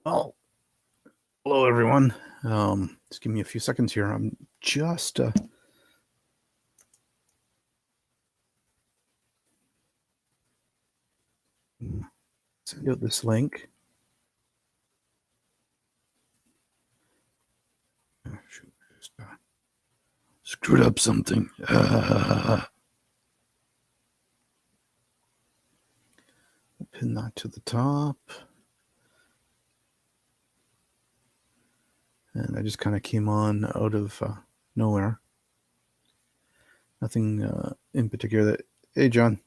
Oh, hello everyone. Just give me a few seconds here. I'm just send out this link. Oh, shoot, just screwed up something. Pin that to the top. And I just kind of came on out of nowhere. Nothing in particular. Hey, John.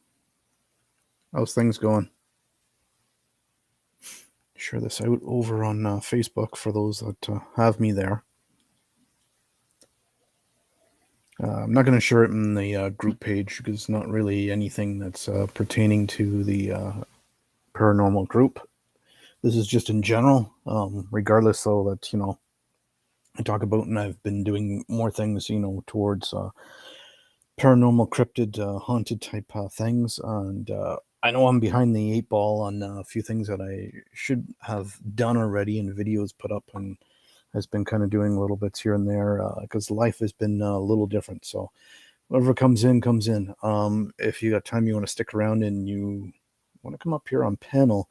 How's things going? Share this out over on Facebook for those that have me there. I'm not going to share it in the group page because it's not really anything that's pertaining to the paranormal group. This is just in general, regardless, though, that, I talk about, and I've been doing more things, towards paranormal, cryptid, haunted type things. And I know I'm behind the eight ball on a few things that I should have done already and videos put up, and has been kind of doing little bits here and there because life has been a little different. So whatever comes in, comes in. If you got time, you want to stick around and you want to come up here on panel,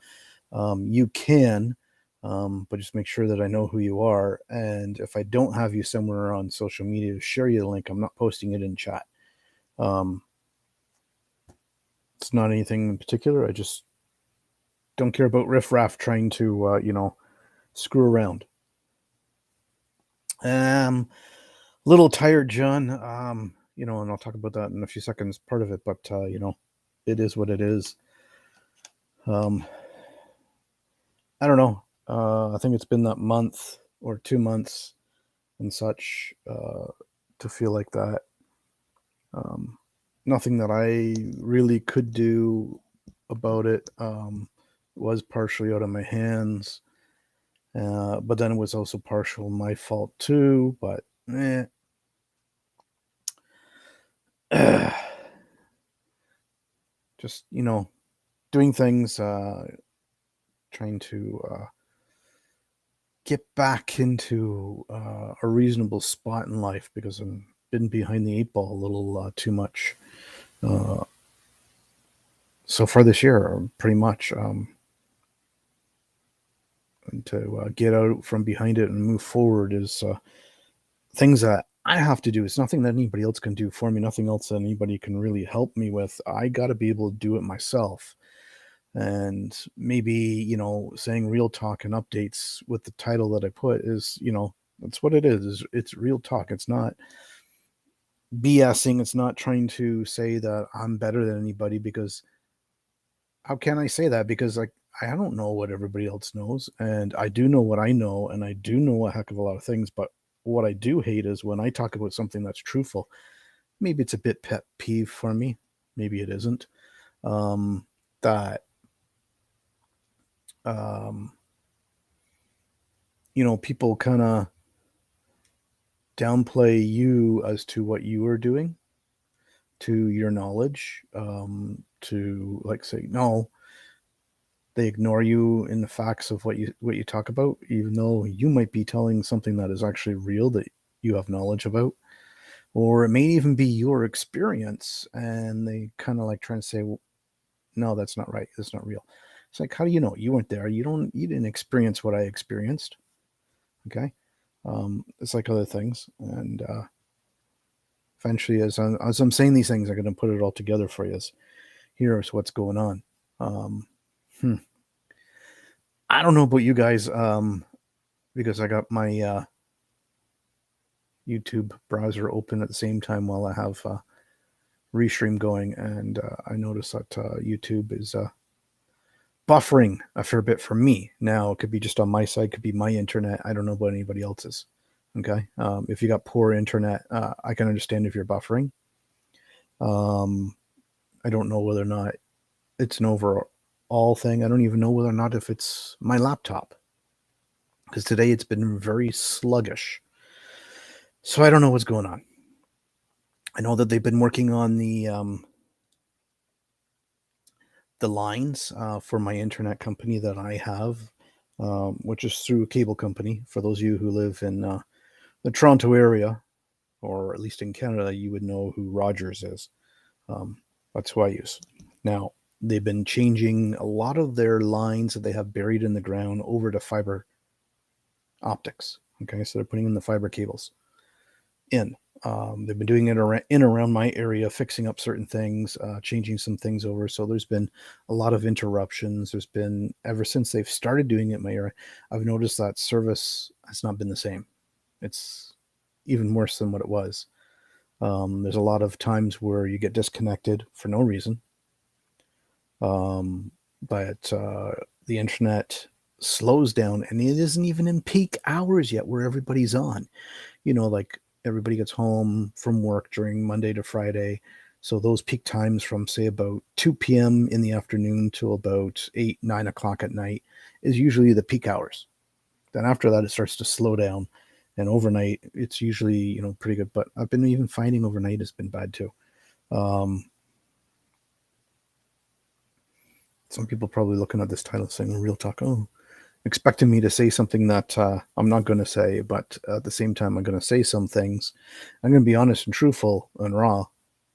you can, but just make sure that I know who you are. And if I don't have you somewhere on social media to share you the link, I'm not posting it in chat. It's not anything in particular. I just don't care about riffraff trying to, screw around. Little tired, John. And I'll talk about that in a few seconds, part of it, but it is what it is. I don't know. I think it's been that month or 2 months and such to feel like that. Nothing that I really could do about it was partially out of my hands. But then it was also partial my fault too. But just doing things, trying to get back into a reasonable spot in life because I've been behind the eight ball a little too much so far this year, pretty much. And to get out from behind it and move forward is things that I have to do. It's nothing that anybody else can do for me, nothing else that anybody can really help me with. I got to be able to do it myself. And maybe, saying real talk and updates with the title that I put is, that's what it is. It's real talk. It's not BSing. It's not trying to say that I'm better than anybody, because how can I say that? Because I don't know what everybody else knows, and I do know what I know, and I do know a heck of a lot of things. But what I do hate is when I talk about something that's truthful. Maybe it's a bit pet peeve for me. Maybe it isn't. That um, people kind of downplay you as to what you are doing, to your knowledge, to like say no. They ignore you in the facts of what you talk about, even though you might be telling something that is actually real that you have knowledge about, or it may even be your experience, and they kind of like trying to say, well, no, that's not right. That's not real. It's like, how do you know? You weren't there. You didn't experience what I experienced. Okay. It's like other things. And eventually, as I'm saying these things, I'm going to put it all together for you. Here's what's going on. Hmm. I don't know about you guys, because I got my YouTube browser open at the same time while I have Restream going, and I noticed that YouTube is buffering a fair bit for me. Now, it could be just on my side, could be my internet. I don't know about anybody else's. Okay. If you got poor internet, I can understand if you're buffering. I don't know whether or not it's an overall thing. I don't even know whether or not if it's my laptop, because today it's been very sluggish. So I don't know what's going on. I know that they've been working on the lines for my internet company that I have. which is through a cable company. For those of you who live in the Toronto area, or at least in Canada, you would know who Rogers is. That's who I use. Now, they've been changing a lot of their lines that they have buried in the ground over to fiber optics. Okay, so they're putting in the fiber cables in. They've been doing it around my area, fixing up certain things, changing some things over. So there's been a lot of interruptions. There's been, ever since they've started doing it in my area, I've noticed that service has not been the same. It's even worse than what it was. There's a lot of times where you get disconnected for no reason. But the internet slows down, and it isn't even in peak hours yet where everybody's on. Like everybody gets home from work during Monday to Friday. So those peak times from, say, about 2 p.m. in the afternoon till about 8, 9 o'clock at night is usually the peak hours. Then after that, it starts to slow down. And overnight, it's usually, pretty good. But I've been even finding overnight has been bad too. Some people probably looking at this title saying, Real Talk, expecting me to say something that I'm not going to say. But at the same time, I'm going to say some things. I'm going to be honest and truthful and raw.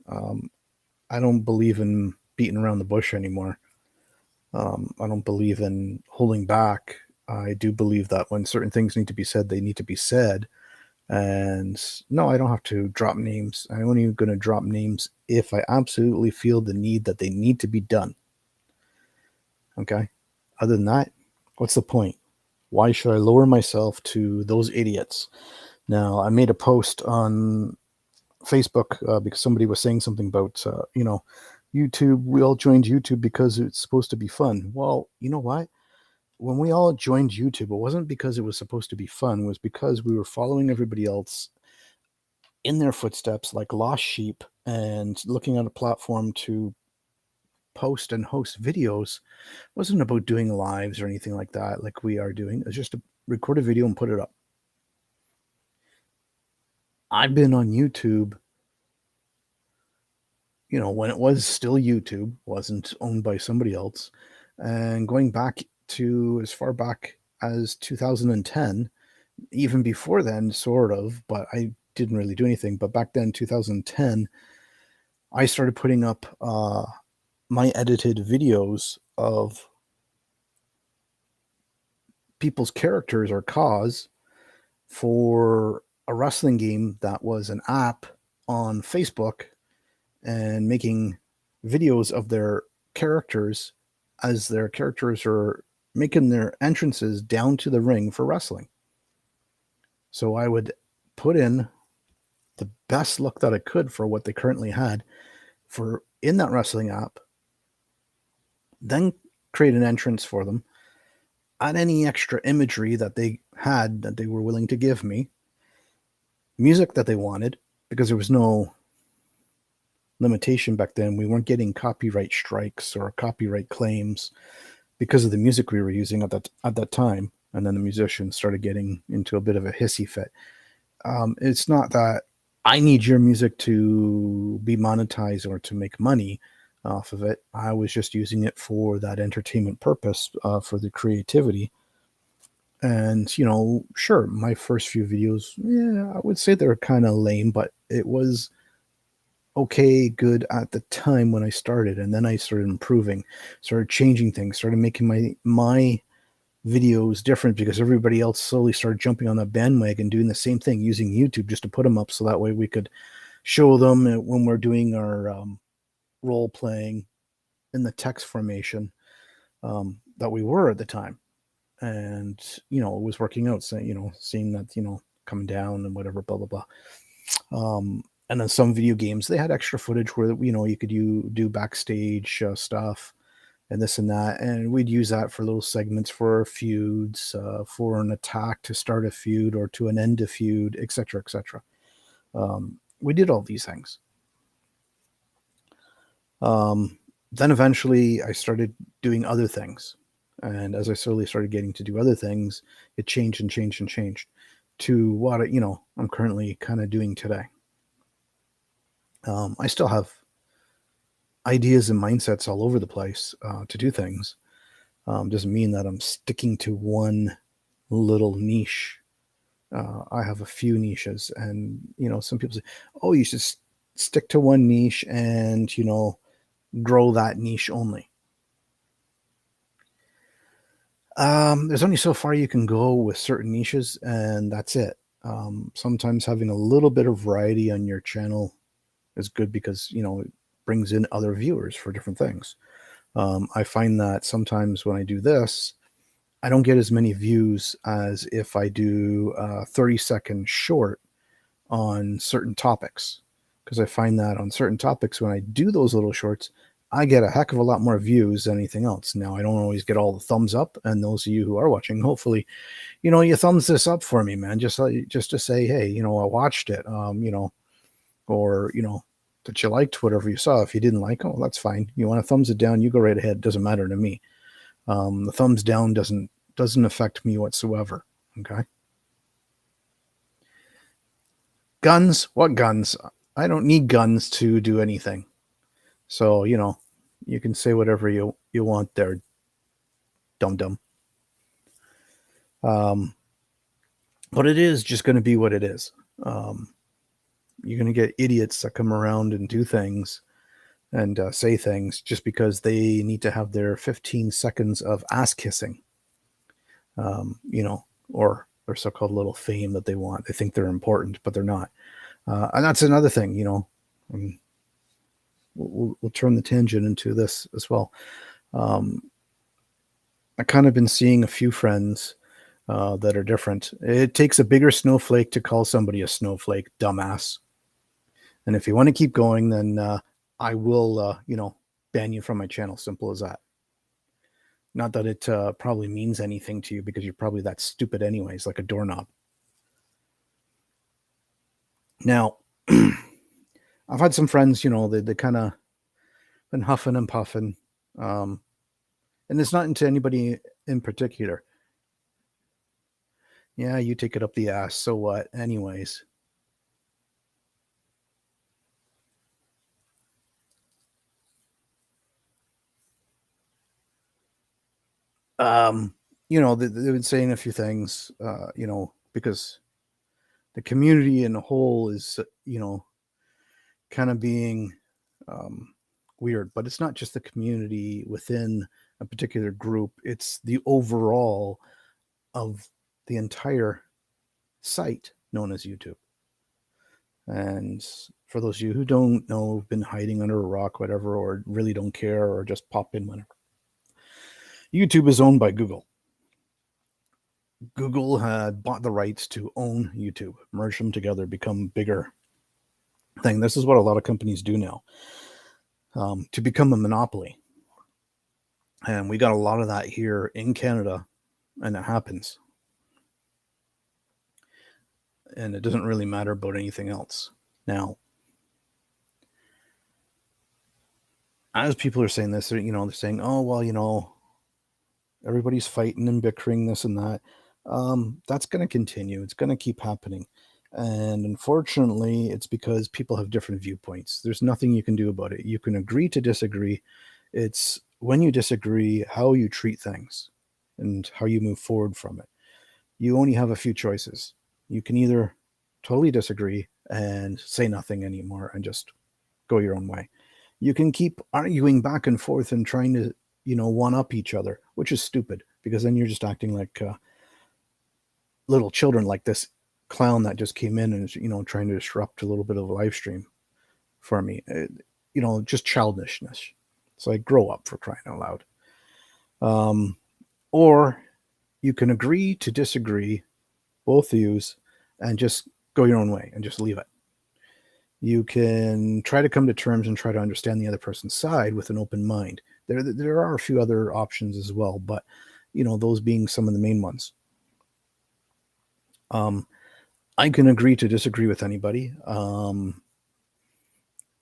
I don't believe in beating around the bush anymore. I don't believe in holding back. I do believe that when certain things need to be said, they need to be said. And no, I don't have to drop names. I'm only going to drop names if I absolutely feel the need that they need to be done. Okay? Other than that, what's the point? Why should I lower myself to those idiots? Now, I made a post on Facebook because somebody was saying something about, YouTube. We all joined YouTube because it's supposed to be fun. Well, you know what? When we all joined YouTube, it wasn't because it was supposed to be fun. It was because we were following everybody else in their footsteps like lost sheep and looking at a platform to post and host videos. It wasn't about doing lives or anything like that like we are doing. It's just to record a video and put it up. I've been on YouTube, when it was still YouTube, wasn't owned by somebody else, and going back to as far back as 2010, even before then, sort of, but I didn't really do anything. But back then, 2010, I started putting up my edited videos of people's characters or cause for a wrestling game that was an app on Facebook, and making videos of their characters as their characters are making their entrances down to the ring for wrestling. So I would put in the best look that I could for what they currently had for in that wrestling app, then create an entrance for them, add any extra imagery that they had that they were willing to give me, music that they wanted, because there was no limitation back then. We weren't getting copyright strikes or copyright claims because of the music we were using at that time. And then the musicians started getting into a bit of a hissy fit. It's not that I need your music to be monetized or to make money off of it. I was just using it for that entertainment purpose, for the creativity. And, sure, my first few videos, yeah, I would say they were kind of lame, but it was okay, good at the time when I started. And then I started improving, started changing things, started making my videos different because everybody else slowly started jumping on the bandwagon, doing the same thing, using YouTube just to put them up so that way we could show them when we're doing our role playing in the text formation that we were at the time. And, it was working out, saying, seeing that, coming down and whatever, blah, blah, blah. And then some video games, they had extra footage where, you could do backstage stuff and this and that. And we'd use that for little segments for feuds, for an attack to start a feud or to an end a feud, etc., etc. We did all these things. Then eventually I started doing other things. And as I slowly started getting to do other things, it changed and changed and changed to what, I'm currently kind of doing today. I still have ideas and mindsets all over the place to do things. Doesn't mean that I'm sticking to one little niche. I have a few niches, and some people say, "Oh, you should stick to one niche and grow that niche only." There's only so far you can go with certain niches, and that's it. Sometimes having a little bit of variety on your channel is good because it brings in other viewers for different things. I find that sometimes when I do this, I don't get as many views as if I do a 30-second short on certain topics, because I find that on certain topics, when I do those little shorts, I get a heck of a lot more views than anything else. Now, I don't always get all the thumbs up, and those of you who are watching, hopefully, you thumbs this up for me, man, just to say, hey, I watched it, or that you liked whatever you saw. If you didn't like, oh, that's fine. You want to thumbs it down, you go right ahead. It doesn't matter to me. The thumbs down doesn't affect me whatsoever. Okay. Guns? What guns? I don't need guns to do anything. So, you can say whatever you want there, dum-dum. But it is just going to be what it is. You're going to get idiots that come around and do things and say things just because they need to have their 15 seconds of ass kissing, or their so-called little fame that they want. They think they're important, but they're not. And that's another thing, we'll turn the tangent into this as well. I kind of been seeing a few friends that are different. It takes a bigger snowflake to call somebody a snowflake, dumbass. And if you want to keep going, then I will, ban you from my channel. Simple as that. Not that it probably means anything to you, because you're probably that stupid anyways, like a doorknob. Now, I've had some friends, they kind of been huffing and puffing. And it's not into anybody in particular. Yeah, you take it up the ass. So what? Anyways. They've been saying a few things, because the community in the whole is, kind of being weird. But it's not just the community within a particular group, it's the overall of the entire site known as YouTube. And for those of you who don't know, have been hiding under a rock, whatever, or really don't care, or just pop in whenever, YouTube is owned by Google. Google had bought the rights to own YouTube, merge them together, become bigger thing. This is what a lot of companies do now, to become a monopoly. And we got a lot of that here in Canada, and it happens. And it doesn't really matter about anything else. Now, as people are saying this, they're saying, oh, well, everybody's fighting and bickering, this and that. That's going to continue. It's going to keep happening. And unfortunately, it's because people have different viewpoints. There's nothing you can do about it. You can agree to disagree. It's when you disagree, how you treat things and how you move forward from it. You only have a few choices. You can either totally disagree and say nothing anymore and just go your own way. You can keep arguing back and forth and trying to, one up each other, which is stupid, because then you're just acting like little children, like this clown that just came in and is, trying to disrupt a little bit of a live stream for me. Just childishness. It's like, grow up, for crying out loud. Or you can agree to disagree, both views, and just go your own way and just leave it. You can try to come to terms and try to understand the other person's side with an open mind. There are a few other options as well, but those being some of the main ones. I can agree to disagree with anybody,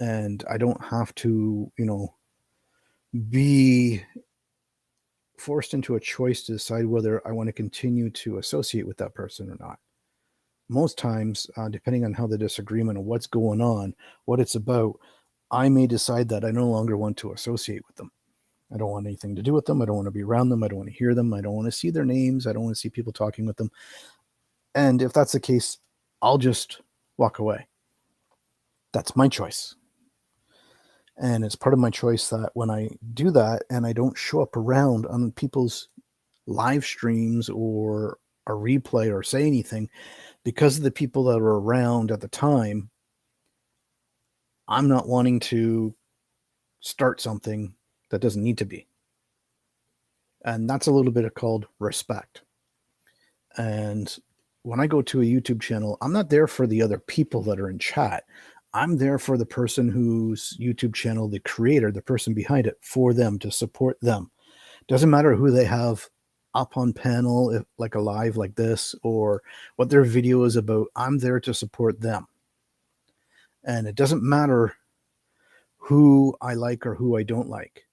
and I don't have to, be forced into a choice to decide whether I want to continue to associate with that person or not. Most times, depending on how the disagreement or what's going on, what it's about, I may decide that I no longer want to associate with them. I don't want anything to do with them. I don't want to be around them. I don't want to hear them. I don't want to see their names. I don't want to see people talking with them. And if that's the case, I'll just walk away. That's my choice. And it's part of my choice that when I do that and I don't show up around on people's live streams or a replay or say anything, because of the people that are around at the time, I'm not wanting to start something that doesn't need to be. And that's a little bit of called respect. And when I go to a YouTube channel, I'm not there for the other people that are in chat. I'm there for the person whose YouTube channel, the creator, the person behind it, for them, to support them. Doesn't matter who they have up on panel, if, like a live like this, or what their video is about. I'm there to support them. And it doesn't matter who I like or who I don't like.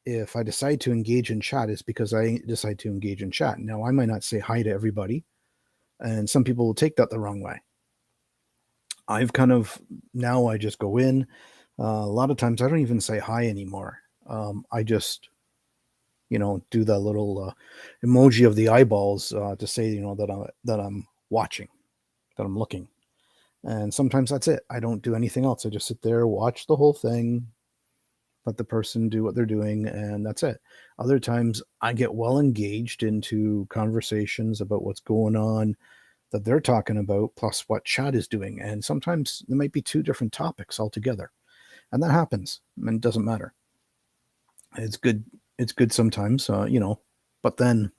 If I decide to engage in chat, it's because I decide to engage in chat. Now, I might not say hi to everybody, and some people will take that the wrong way. I've kind of, now I just go in. A lot of times I don't even say hi anymore. I just, do that little emoji of the eyeballs to say, that I'm watching, that I'm looking. And sometimes that's it. I don't do anything else. I just sit there, watch the whole thing, let the person do what they're doing, and that's it. Other times I get well engaged into conversations about what's going on that they're talking about, plus what chat is doing. And sometimes there might be two different topics altogether. And that happens, and it doesn't matter. It's good. It's good sometimes, but then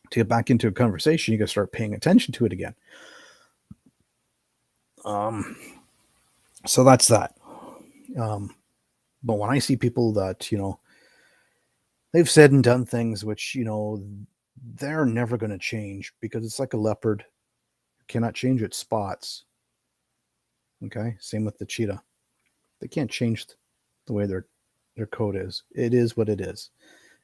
to get back into a conversation, you got to start paying attention to it again. So that's that. But when I see people that, they've said and done things which, they're never going to change, because it's like a leopard. You cannot change its spots. Okay. Same with the cheetah. They can't change the way their coat is. It is what it is.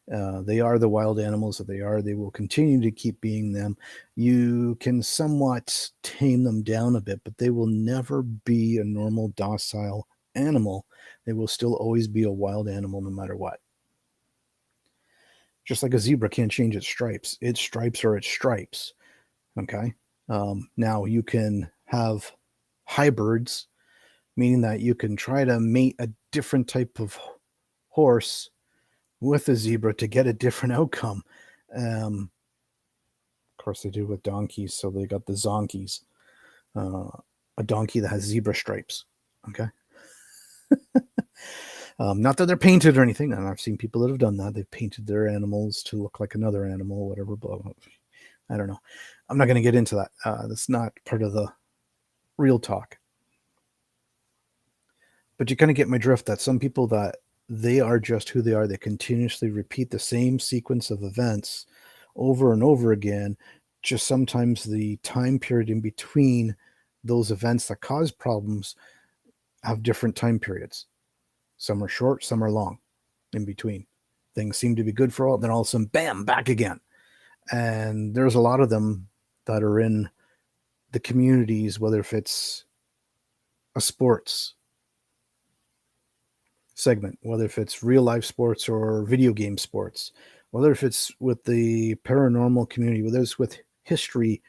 They are the wild animals that they are. They will continue to keep being them. You can somewhat tame them down a bit, but they will never be a normal, docile animal. They will still always be a wild animal no matter what. Just like a zebra can't change its stripes. Its stripes are its stripes. Okay. Now you can have hybrids, meaning that you can try to mate a different type of horse with a zebra to get a different outcome. Of course, they do with donkeys, so they got the zonkies. A donkey that has zebra stripes. Okay. Not that they're painted or anything, and I've seen people that have done that. They've painted their animals to look like another animal, whatever, blah, blah. I don't know. I'm not going to get into that. That's not part of the real talk. But you kind of get my drift, that some people, that they are just who they are. They continuously repeat the same sequence of events over and over again. Just sometimes the time period in between those events that cause problems have different time periods. Some are short, some are long in between. Things seem to be good for all, then all of a sudden, bam, back again. And there's a lot of them that are in the communities, whether if it's a sports segment, whether if it's real life sports or video game sports, whether if it's with the paranormal community, whether it's with history,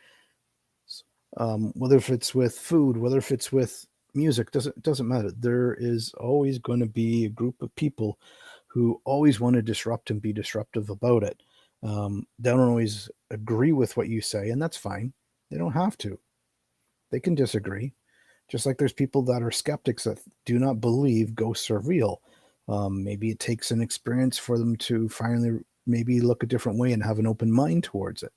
whether if it's with food, whether if it's with music, doesn't matter. There is always going to be a group of people who always want to disrupt and be disruptive about it. They don't always agree with what you say, and that's fine. They don't have to. They can disagree. Just like there's people that are skeptics that do not believe ghosts are real. Maybe it takes an experience for them to finally maybe look a different way and have an open mind towards it.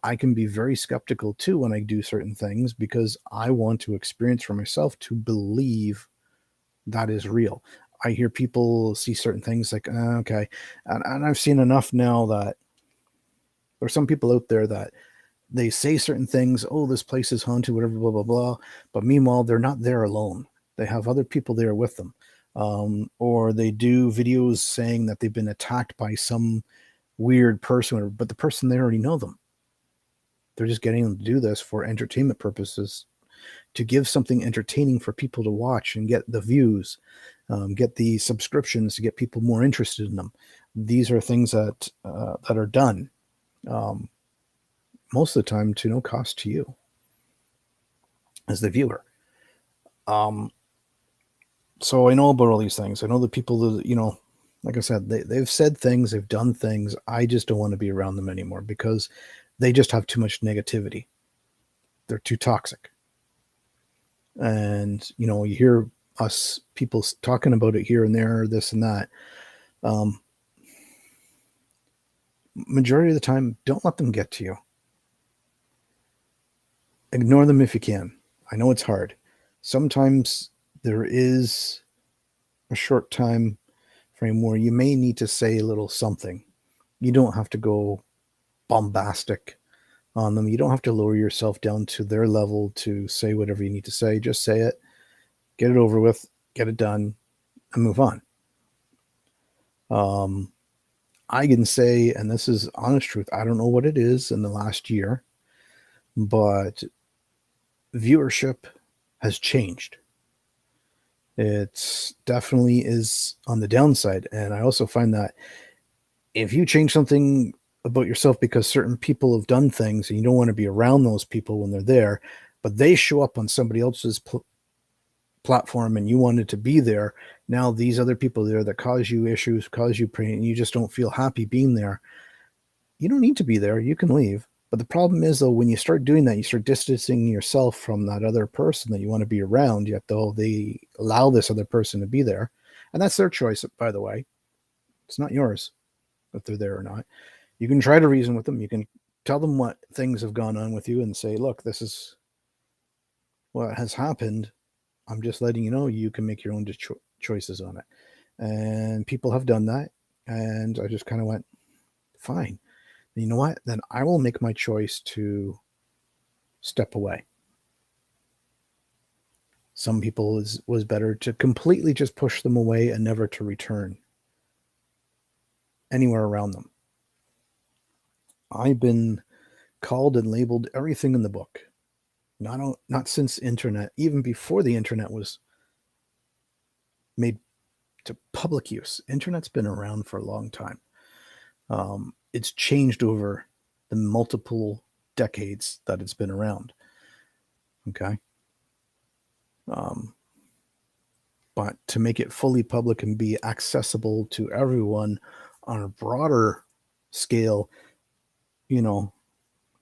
I can be very skeptical too when I do certain things, because I want to experience for myself to believe that is real. I hear people see certain things like, okay. And I've seen enough now that there's some people out there that they say certain things, oh, this place is haunted, whatever, blah, blah, blah. But meanwhile, they're not there alone. They have other people there with them. Or they do videos saying that they've been attacked by some weird person, but the person, they already know them. They're just getting them to do this for entertainment purposes, to give something entertaining for people to watch and get the views. get the subscriptions to get people more interested in them. These are things that are done most of the time to no cost to you as the viewer. So I know about all these things. I know the people that, like I said, they've said things, they've done things. I just don't want to be around them anymore because they just have too much negativity. They're too toxic. And, you hear us people talking about it here and there, this and that. Majority of the time, don't let them get to you. Ignore them if you can. I know it's hard. Sometimes there is a short time frame where you may need to say a little something. You don't have to go bombastic on them. You don't have to lower yourself down to their level to say whatever you need to say. Just say it, get it over with, get it done, and move on. I can say, and this is honest truth, I don't know what it is in the last year, but viewership has changed. It's definitely is on the downside. And I also find that if you change something about yourself because certain people have done things and you don't want to be around those people when they're there, but they show up on somebody else's platform and you wanted to be there, now these other people there that cause you issues, cause you pain, and you just don't feel happy being there, you don't need to be there. You can leave. But the problem is, though, when you start doing that, you start distancing yourself from that other person that you want to be around, yet though they allow this other person to be there. And that's their choice, by the way. It's not yours if they're there or not. You can try to reason with them. You can tell them what things have gone on with you and say, look, this is what has happened. I'm just letting you know you can make your own choices on it. And people have done that. And I just kind of went, fine. You know what? Then I will make my choice to step away. Some people was better to completely just push them away and never to return anywhere around them. I've been called and labeled everything in the book. Not since internet, even before the internet was made to public use. Internet's been around for a long time. It's changed over the multiple decades that it's been around. Okay. But to make it fully public and be accessible to everyone on a broader scale, a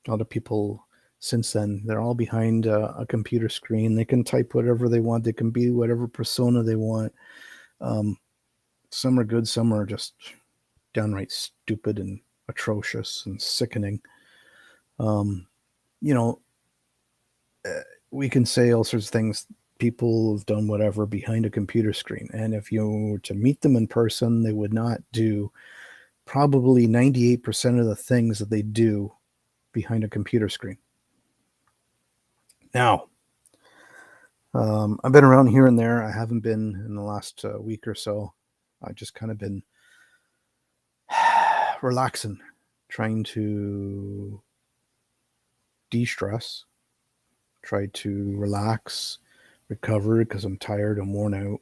lot of people since then, they're all behind a computer screen. They can type whatever they want. They can be whatever persona they want. Some are good. Some are just downright stupid and atrocious and sickening. We can say all sorts of things. People have done whatever behind a computer screen. And if you were to meet them in person, they would not do probably 98% of the things that they do behind a computer screen. Now, I've been around here and there. I haven't been in the last week or so. I've just kind of been relaxing, trying to de-stress, try to relax, recover because I'm tired, I'm worn out.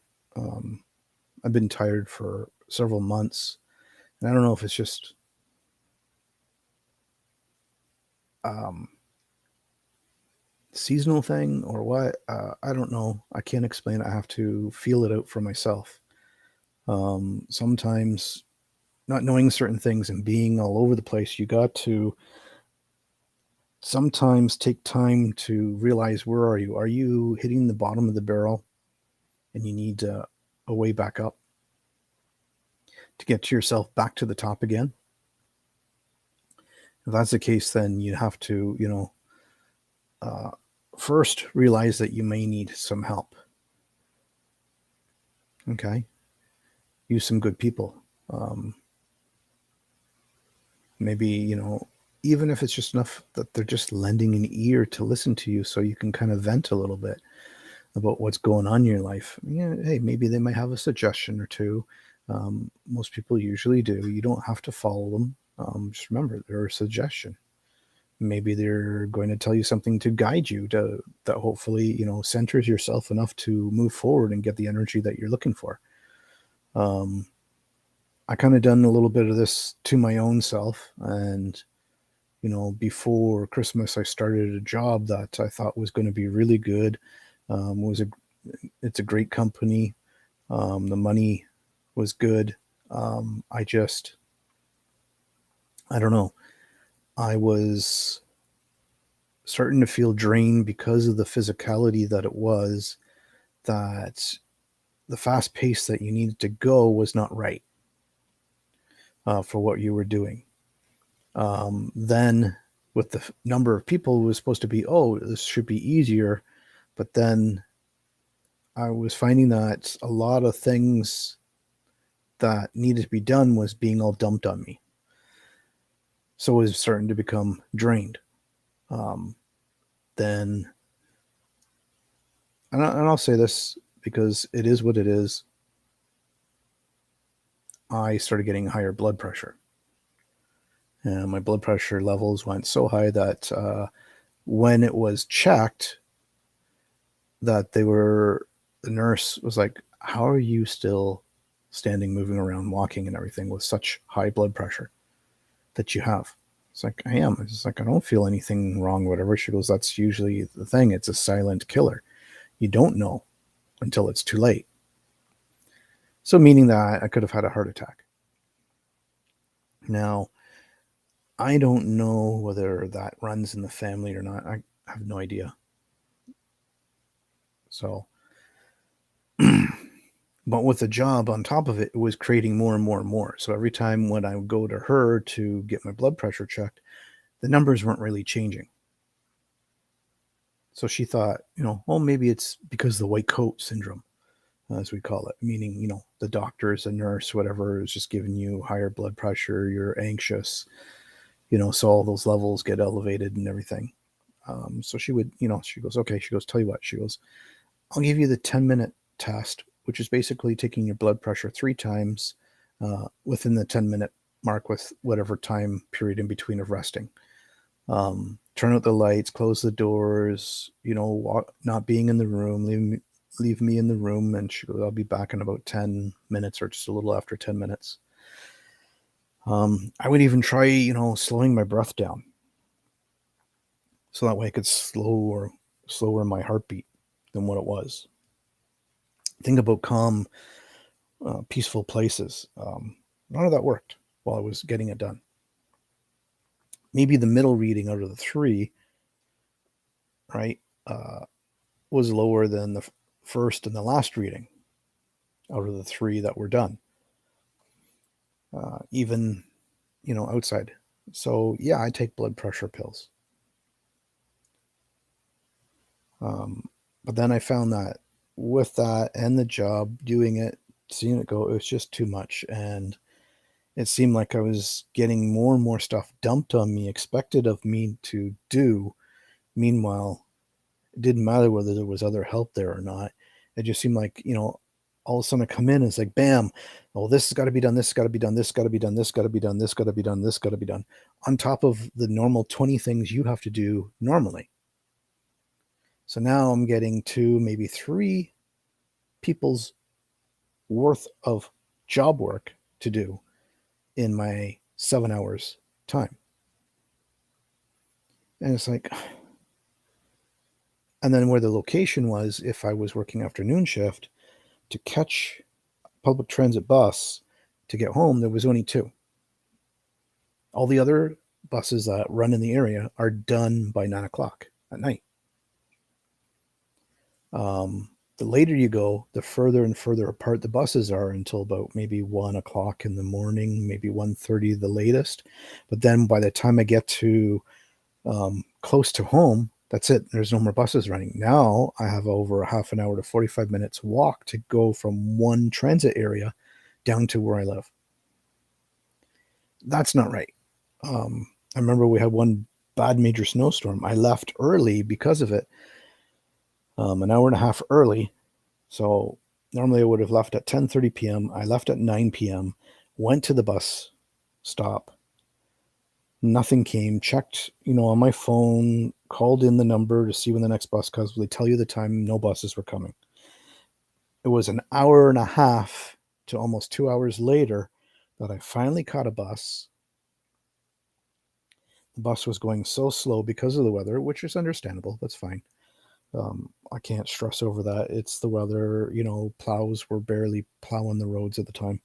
I've been tired for several months, and I don't know if it's just seasonal thing or what. I don't know. I can't explain it. I have to feel it out for myself. Sometimes not knowing certain things and being all over the place, you got to sometimes take time to realize, where are you? Are you hitting the bottom of the barrel and you need a way back up to get yourself back to the top again? If that's the case, then you have to, first realize that you may need some help. Okay. Use some good people. Maybe, even if it's just enough that they're just lending an ear to listen to you so you can kind of vent a little bit about what's going on in your life. Hey, maybe they might have a suggestion or two. Most people usually do. You don't have to follow them. Just remember, they're a suggestion. Maybe they're going to tell you something to guide you that hopefully, centers yourself enough to move forward and get the energy that you're looking for. I kind of done a little bit of this to my own self, and before Christmas, I started a job that I thought was going to be really good. It's a great company. The money was good. I don't know. I was starting to feel drained because of the physicality that it was, that the fast pace that you needed to go was not right for what you were doing. Then, with the number of people, it was supposed to be, oh, this should be easier. But then I was finding that a lot of things that needed to be done was being all dumped on me. So it was starting to become drained. Then, and I'll say this because it is what it is, I started getting higher blood pressure. And my blood pressure levels went so high that when it was checked, that the nurse was like, how are you still standing, moving around, walking and everything with such high blood pressure that you have? It's like, I am. It's like, I don't feel anything wrong, whatever. She goes, that's usually the thing. It's a silent killer. You don't know until it's too late. So meaning that I could have had a heart attack. Now, I don't know whether that runs in the family or not. I have no idea. So, but with the job on top of it, it was creating more and more and more. So every time when I would go to her to get my blood pressure checked, the numbers weren't really changing. So she thought, well, maybe it's because of the white coat syndrome, as we call it, meaning, the doctors, a nurse, whatever, is just giving you higher blood pressure, you're anxious, so all those levels get elevated and everything. So she would, she goes, okay, she goes, tell you what, she goes, I'll give you the 10-minute test, which is basically taking your blood pressure 3 times within the 10-minute mark with whatever time period in between of resting. Turn out the lights, close the doors, not being in the room, leave me in the room. And she goes, I'll be back in about 10 minutes or just a little after 10 minutes. I would even try, slowing my breath down. So that way I could slower my heartbeat than what it was. Think about calm, peaceful places. None of that worked while I was getting it done. Maybe the middle reading out of the 3, right, was lower than the first and the last reading out of the 3 that were done. Even, outside. So yeah, I take blood pressure pills. But then I found that with that and the job, doing it, seeing it go, it was just too much. And it seemed like I was getting more and more stuff dumped on me, expected of me to do. Meanwhile, it didn't matter whether there was other help there or not. It just seemed like, all of a sudden I come in and it's like, bam, oh, this has got to be done, this has got to be done, this has got to be done, this has got to be done, this has got to be done, this has got to be done, on top of the normal 20 things you have to do normally. So now I'm getting 2, maybe 3 people's worth of job work to do in my 7 hours time. And it's like, and then where the location was, if I was working afternoon shift, to catch public transit bus to get home, there was only 2. All the other buses that run in the area are done by 9:00 at night. The later you go, the further and further apart the buses are until about maybe 1:00 in the morning, maybe 1:30 the latest. But then by the time I get to close to home, that's it. There's no more buses running. Now I have over a half an hour to 45 minutes walk to go from one transit area down to where I live. That's not right. I remember we had one bad major snowstorm. I left early because of it, an hour and a half early. So normally I would have left at 10:30 p.m. I left at 9 p.m., went to the bus stop. Nothing came, checked, on my phone, called in the number to see when the next bus comes. They tell you the time, no buses were coming. It was an hour and a half to almost 2 hours later that I finally caught a bus. The bus was going so slow because of the weather, which is understandable. That's fine. I can't stress over that. It's the weather. Plows were barely plowing the roads at the time.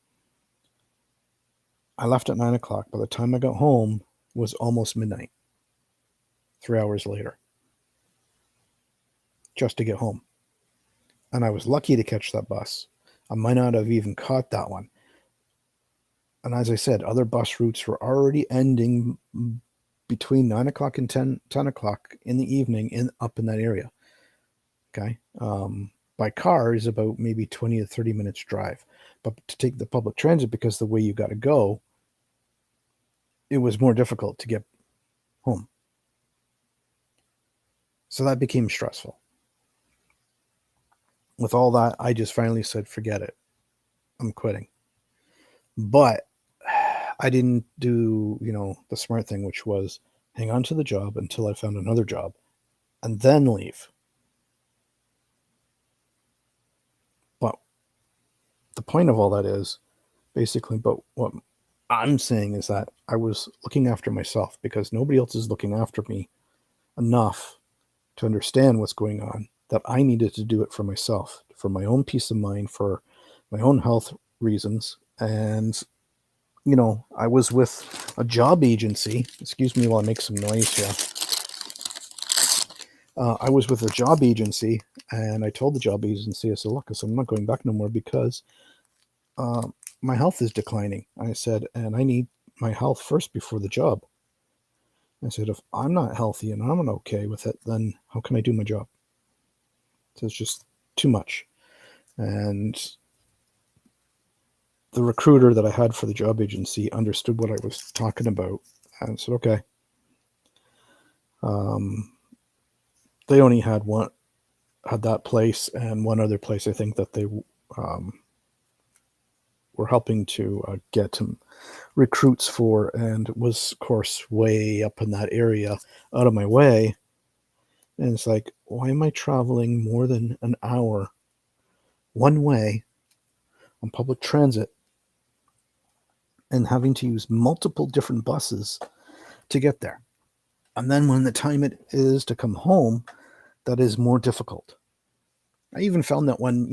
I left at 9 o'clock. By the time I got home, it was almost midnight. 3 hours later, just to get home. And I was lucky to catch that bus. I might not have even caught that one. And as I said, other bus routes were already ending between 9 o'clock and 10 o'clock in the evening up in that area. Okay. By car is about maybe 20 to 30 minutes drive. But to take the public transit, because the way you got to go, it was more difficult to get home. So that became stressful. With all that, I just finally said, forget it. I'm quitting. But I didn't do, the smart thing, which was hang on to the job until I found another job and then leave. But the point of all that is basically, but what I'm saying is that I was looking after myself because nobody else is looking after me enough to understand what's going on, that I needed to do it for myself, for my own peace of mind, for my own health reasons. And, I was with a job agency. Excuse me while I make some noise here. I was with a job agency, and I told the job agency, I said, look, I'm not going back no more because my health is declining. I said, and I need my health first before the job. I said, if I'm not healthy and I'm not okay with it, then how can I do my job? So it's just too much. And the recruiter that I had for the job agency understood what I was talking about and said, okay. They only had that place and one other place, I think, that they were helping to get some recruits for, and it was, of course, way up in that area, out of my way. And it's like, why am I traveling more than an hour one way on public transit and having to use multiple different buses to get there? And then when the time it is to come home, that is more difficult. I even found that when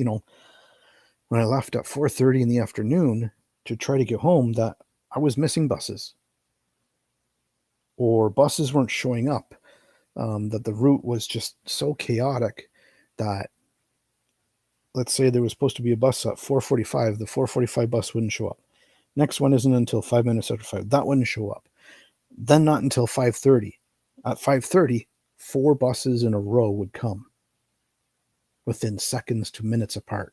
I left at 4:30 in the afternoon to try to get home, that I was missing buses, or buses weren't showing up, that the route was just so chaotic that, let's say there was supposed to be a bus at 4:45, the 4:45 bus wouldn't show up. Next one isn't until 5 minutes after 5. That wouldn't show up. Then not until 5:30. At 5:30, 4 buses in a row would come within seconds to minutes apart.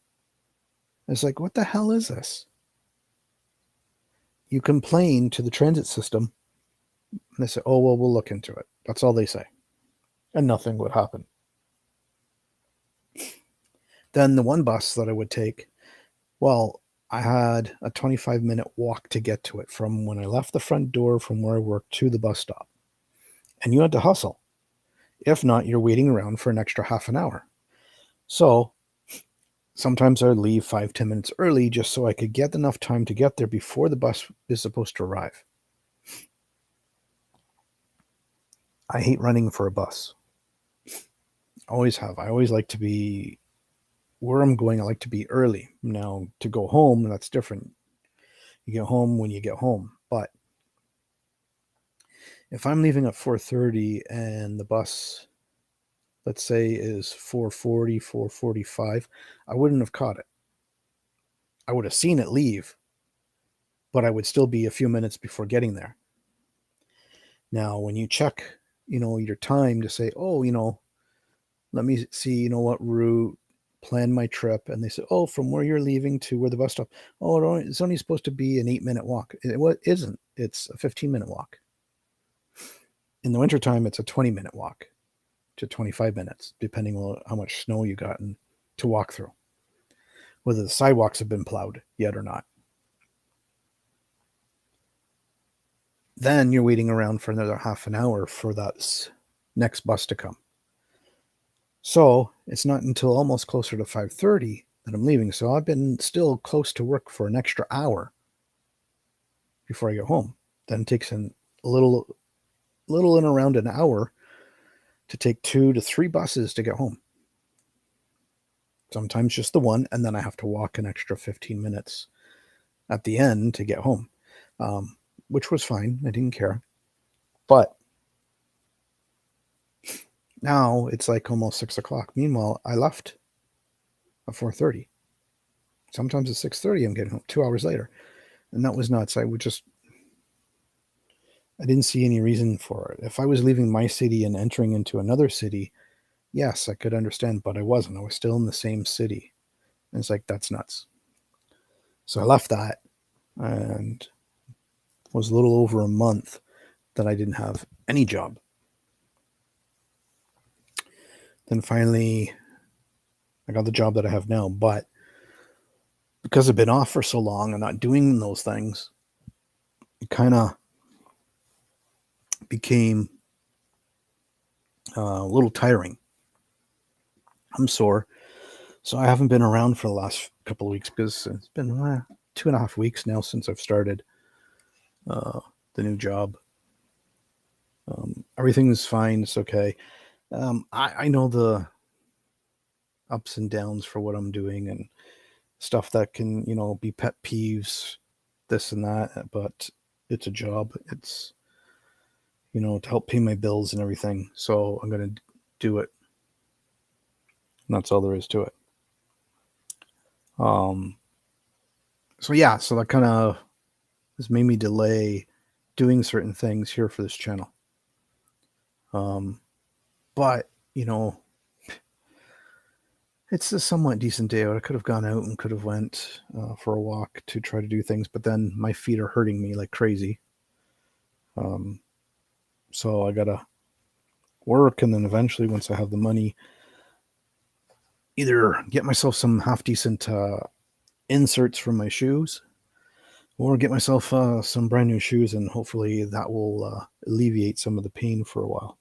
It's like, what the hell is this? You complain to the transit system, and they say, oh, well, we'll look into it. That's all they say. And nothing would happen. Then the one bus that I would take, well, I had a 25-minute walk to get to it from when I left the front door from where I worked to the bus stop. And you had to hustle. If not, you're waiting around for an extra half an hour. So sometimes I would leave 5-10 minutes early just so I could get enough time to get there before the bus is supposed to arrive. I hate running for a bus. Always have. I always like to be where I'm going. I like to be early. Now, to go home, that's different. You get home when you get home. But if I'm leaving at 4:30 and the bus, let's say, is 4:40, 4:45, I wouldn't have caught it. I would have seen it leave, but I would still be a few minutes before getting there. Now, when you check, your time to say, oh, let me see, what route, plan my trip. And they say, oh, from where you're leaving to where the bus stop. Oh, it's only supposed to be an 8-minute walk. It isn't. It's a 15-minute walk. In the wintertime, it's a 20-minute walk to 25 minutes, depending on how much snow you got to walk through, whether the sidewalks have been plowed yet or not. Then you're waiting around for another half an hour for that next bus to come. So it's not until almost closer to 5:30 and I'm leaving. So I've been still close to work for an extra hour before I get home. Then it takes a little in around an hour to take 2 to 3 buses to get home. Sometimes just the one, and then I have to walk an extra 15 minutes at the end to get home, which was fine. I didn't care. But now it's like almost 6 o'clock. Meanwhile, I left at 4:30. Sometimes at 6:30, I'm getting home 2 hours later. And that was nuts. I didn't see any reason for it. If I was leaving my city and entering into another city, yes, I could understand, but I wasn't. I was still in the same city. And it's like, that's nuts. So I left that, and it was a little over a month that I didn't have any job. Then finally, I got the job that I have now, but because I've been off for so long and not doing those things, it kind of became a little tiring. I'm sore, so I haven't been around for the last couple of weeks because it's been 2.5 weeks now since I've started the new job. Everything's fine. It's okay. I know the ups and downs for what I'm doing and stuff that can, be pet peeves, this and that, but it's a job. It's, to help pay my bills and everything. So I'm going to do it. And that's all there is to it. So that kind of has made me delay doing certain things here for this channel. But, it's a somewhat decent day out. I could have gone out and could have went for a walk to try to do things, but then my feet are hurting me like crazy. So I gotta work, and then eventually, once I have the money, either get myself some half decent inserts for my shoes, or get myself some brand new shoes, and hopefully that will alleviate some of the pain for a while.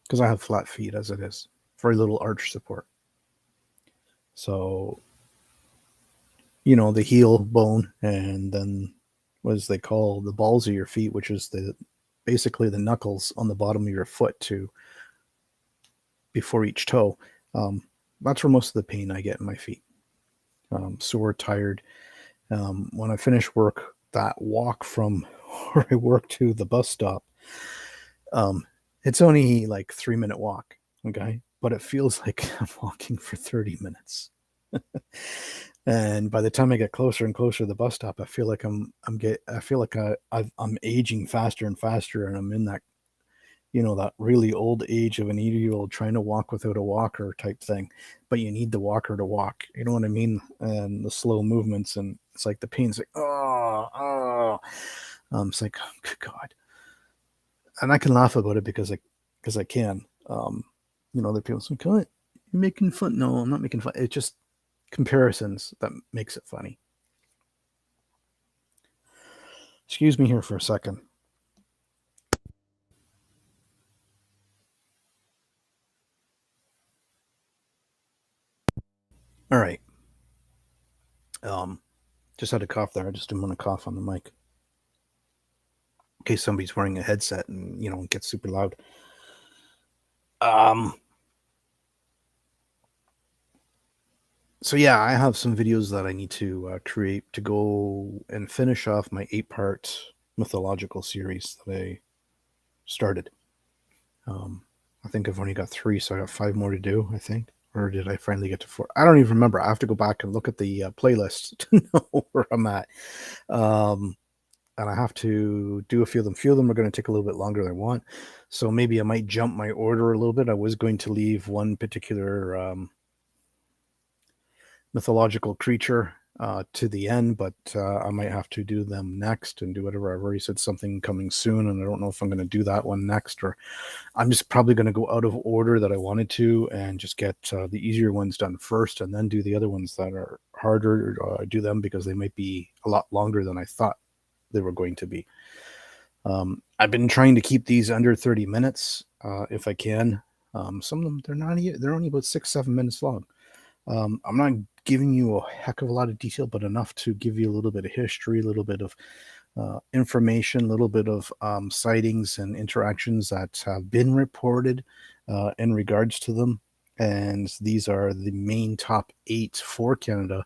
Because I have flat feet as it is, very little arch support. So, the heel bone, and then what they call the balls of your feet, which is basically the knuckles on the bottom of your foot before each toe. That's where most of the pain I get in my feet. Sore, tired. When I finish work, that walk from where I work to the bus stop, it's only like 3-minute walk, okay? But it feels like I'm walking for 30 minutes. And by the time I get closer and closer to the bus stop, I feel like I'm aging faster and faster, and I'm in that, that really old age of an 80-year-old trying to walk without a walker type thing. But you need the walker to walk. You know what I mean? And the slow movements, and it's like the pain's like, it's like, oh, good God. And I can laugh about it because I can. Other people say, "You're making fun." No, I'm not making fun. It's just comparisons that makes it funny. Excuse me here for a second. All right. Just had a cough there. I just didn't want to cough on the mic in case somebody's wearing a headset and it gets super loud. So yeah, I have some videos that I need to create to go and finish off my 8-part mythological series that I started. I think I've only got 3, so I got 5 more to do, I think. Or did I finally get to 4? I don't even remember. I have to go back and look at the playlist to know where I'm at. And I have to do a few of them. A few of them are going to take a little bit longer than I want. So maybe I might jump my order a little bit. I was going to leave one particular mythological creature to the end, but I might have to do them next and do whatever. I've already said something coming soon, and I don't know if I'm going to do that one next, or I'm just probably going to go out of order that I wanted to and just get the easier ones done first, and then do the other ones that are harder. Do them because they might be a lot longer than I thought they were going to be. I've been trying to keep these under 30 minutes if I can. Some of them they're only about 6-7 minutes long. I'm not giving you a heck of a lot of detail, but enough to give you a little bit of history, a little bit of information, a little bit of sightings and interactions that have been reported in regards to them. And these are the main top 8 for Canada.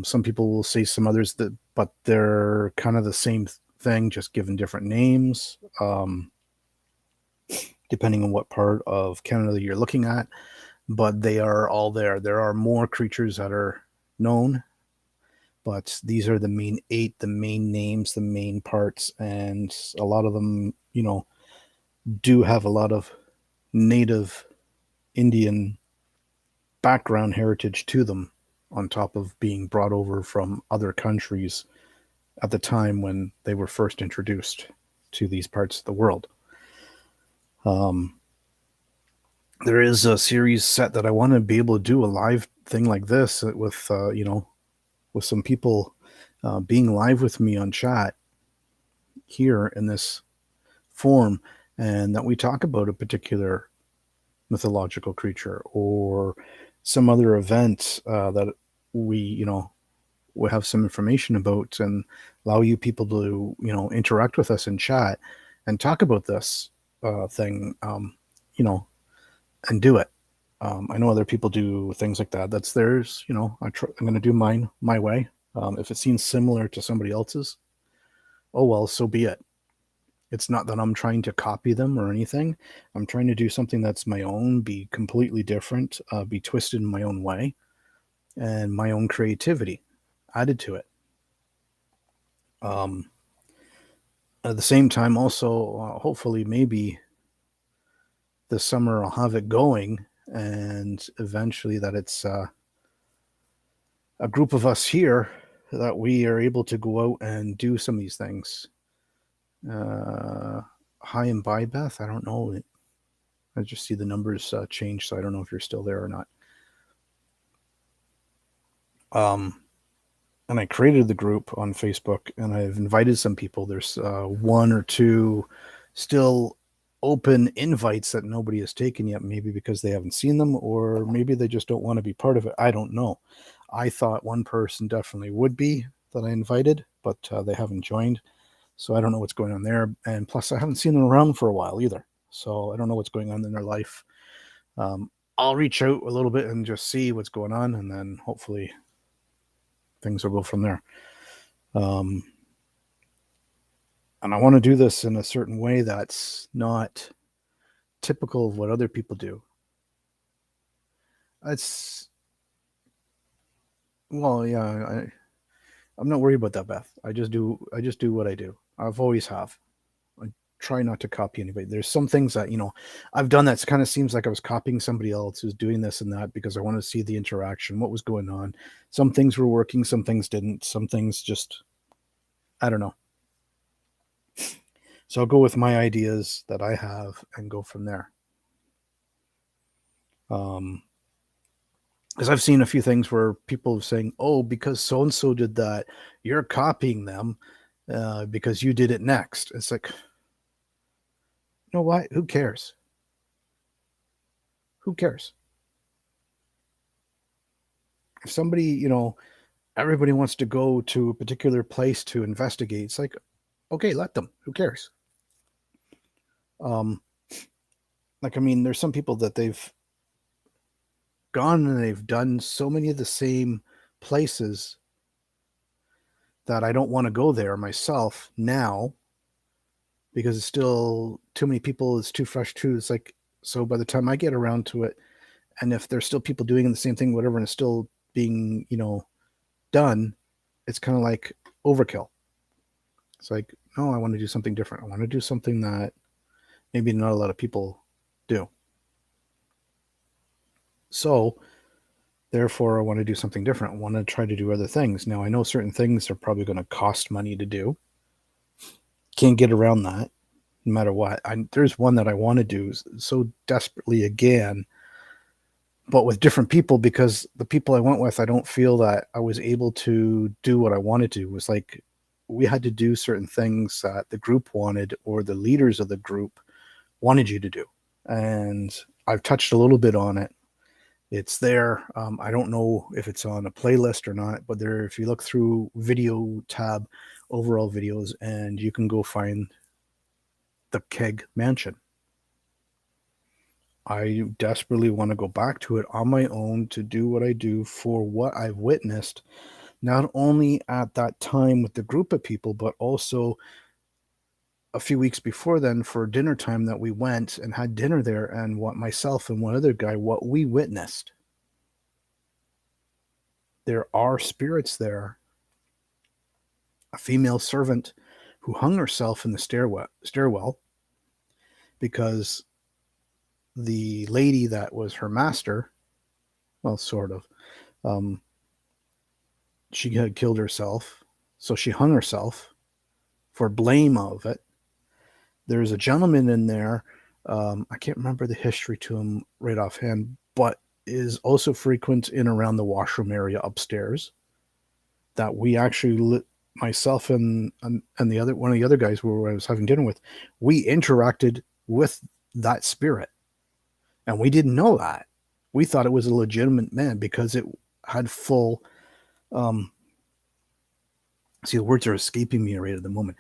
Some people will say some others but they're kind of the same thing, just given different names, depending on what part of Canada you're looking at. But they are all there. There are more creatures that are known, but these are the main 8, the main names, the main parts, and a lot of them, do have a lot of native Indian background heritage to them, on top of being brought over from other countries at the time when they were first introduced to these parts of the world. There is a series set that I want to be able to do a live thing like this with, with some people being live with me on chat here in this form, and that we talk about a particular mythological creature or some other event that we, we have some information about, and allow you people to, interact with us in chat and talk about this thing, and do it. I know other people do things like that. That's theirs. I'm going to do mine my way. If it seems similar to somebody else's, oh well, so be it. It's not that I'm trying to copy them or anything. I'm trying to do something that's my own, be completely different, be twisted in my own way, and my own creativity added to it. At the same time, also, hopefully, maybe this summer I'll have it going, and eventually that it's a group of us here that we are able to go out and do some of these things. Hi and bye, Beth. I don't know. I just see the numbers change, so I don't know if you're still there or not. And I created the group on Facebook, and I've invited some people. There's 1 or 2 still open invites that nobody has taken yet, maybe because they haven't seen them, or maybe they just don't want to be part of it. I don't know. I thought one person definitely would be that I invited, but they haven't joined. So I don't know what's going on there. And plus, I haven't seen them around for a while either. So I don't know what's going on in their life. I'll reach out a little bit and just see what's going on, and then hopefully things will go from there. And I want to do this in a certain way that's not typical of what other people do. I'm not worried about that, Beth. I just do what I do. I've always have. I try not to copy anybody. There's some things that, I've done that kind of seems like I was copying somebody else who's doing this and that, because I wanted to see the interaction, what was going on. Some things were working, some things didn't. Some things just, I don't know. So I'll go with my ideas that I have and go from there. Because I've seen a few things where people are saying, oh, because so-and-so did that, you're copying them because you did it next. It's like, you know what? Who cares? Who cares? If somebody, everybody wants to go to a particular place to investigate, it's like, okay, let them. Who cares? There's some people that they've gone and they've done so many of the same places that I don't want to go there myself now, because it's still too many people. It's too fresh too. It's like, so by the time I get around to it, and if there's still people doing the same thing, whatever, and it's still being, done, it's kind of like overkill. It's like, no, I want to do something different. I want to do something that maybe not a lot of people do. So therefore, I want to do something different. I want to try to do other things. Now, I know certain things are probably going to cost money to do. Can't get around that no matter what. There's one that I want to do so desperately again, but with different people, because the people I went with, I don't feel that I was able to do what I wanted to. It was like we had to do certain things that the group wanted, or the leaders of the group wanted you to do. And I've touched a little bit on it. It's there. I don't know if it's on a playlist or not, but there, if you look through video tab, overall videos, and you can go find the Keg Mansion. I desperately want to go back to it on my own to do what I do for what I've witnessed, not only at that time with the group of people, but also a few weeks before then for dinner time that we went and had dinner there, and what myself and one other guy, what we witnessed. There are spirits there. A female servant who hung herself in the stairwell because the lady that was her master, well, sort of, she had killed herself, so she hung herself for blame of it. There's a gentleman in there, I can't remember the history to him right offhand, but is also frequent in around the washroom area upstairs, that we actually, myself and the other one of the other guys who I was having dinner with, we interacted with that spirit, and we didn't know that. We thought it was a legitimate man because it had full. See, the words are escaping me right at the moment.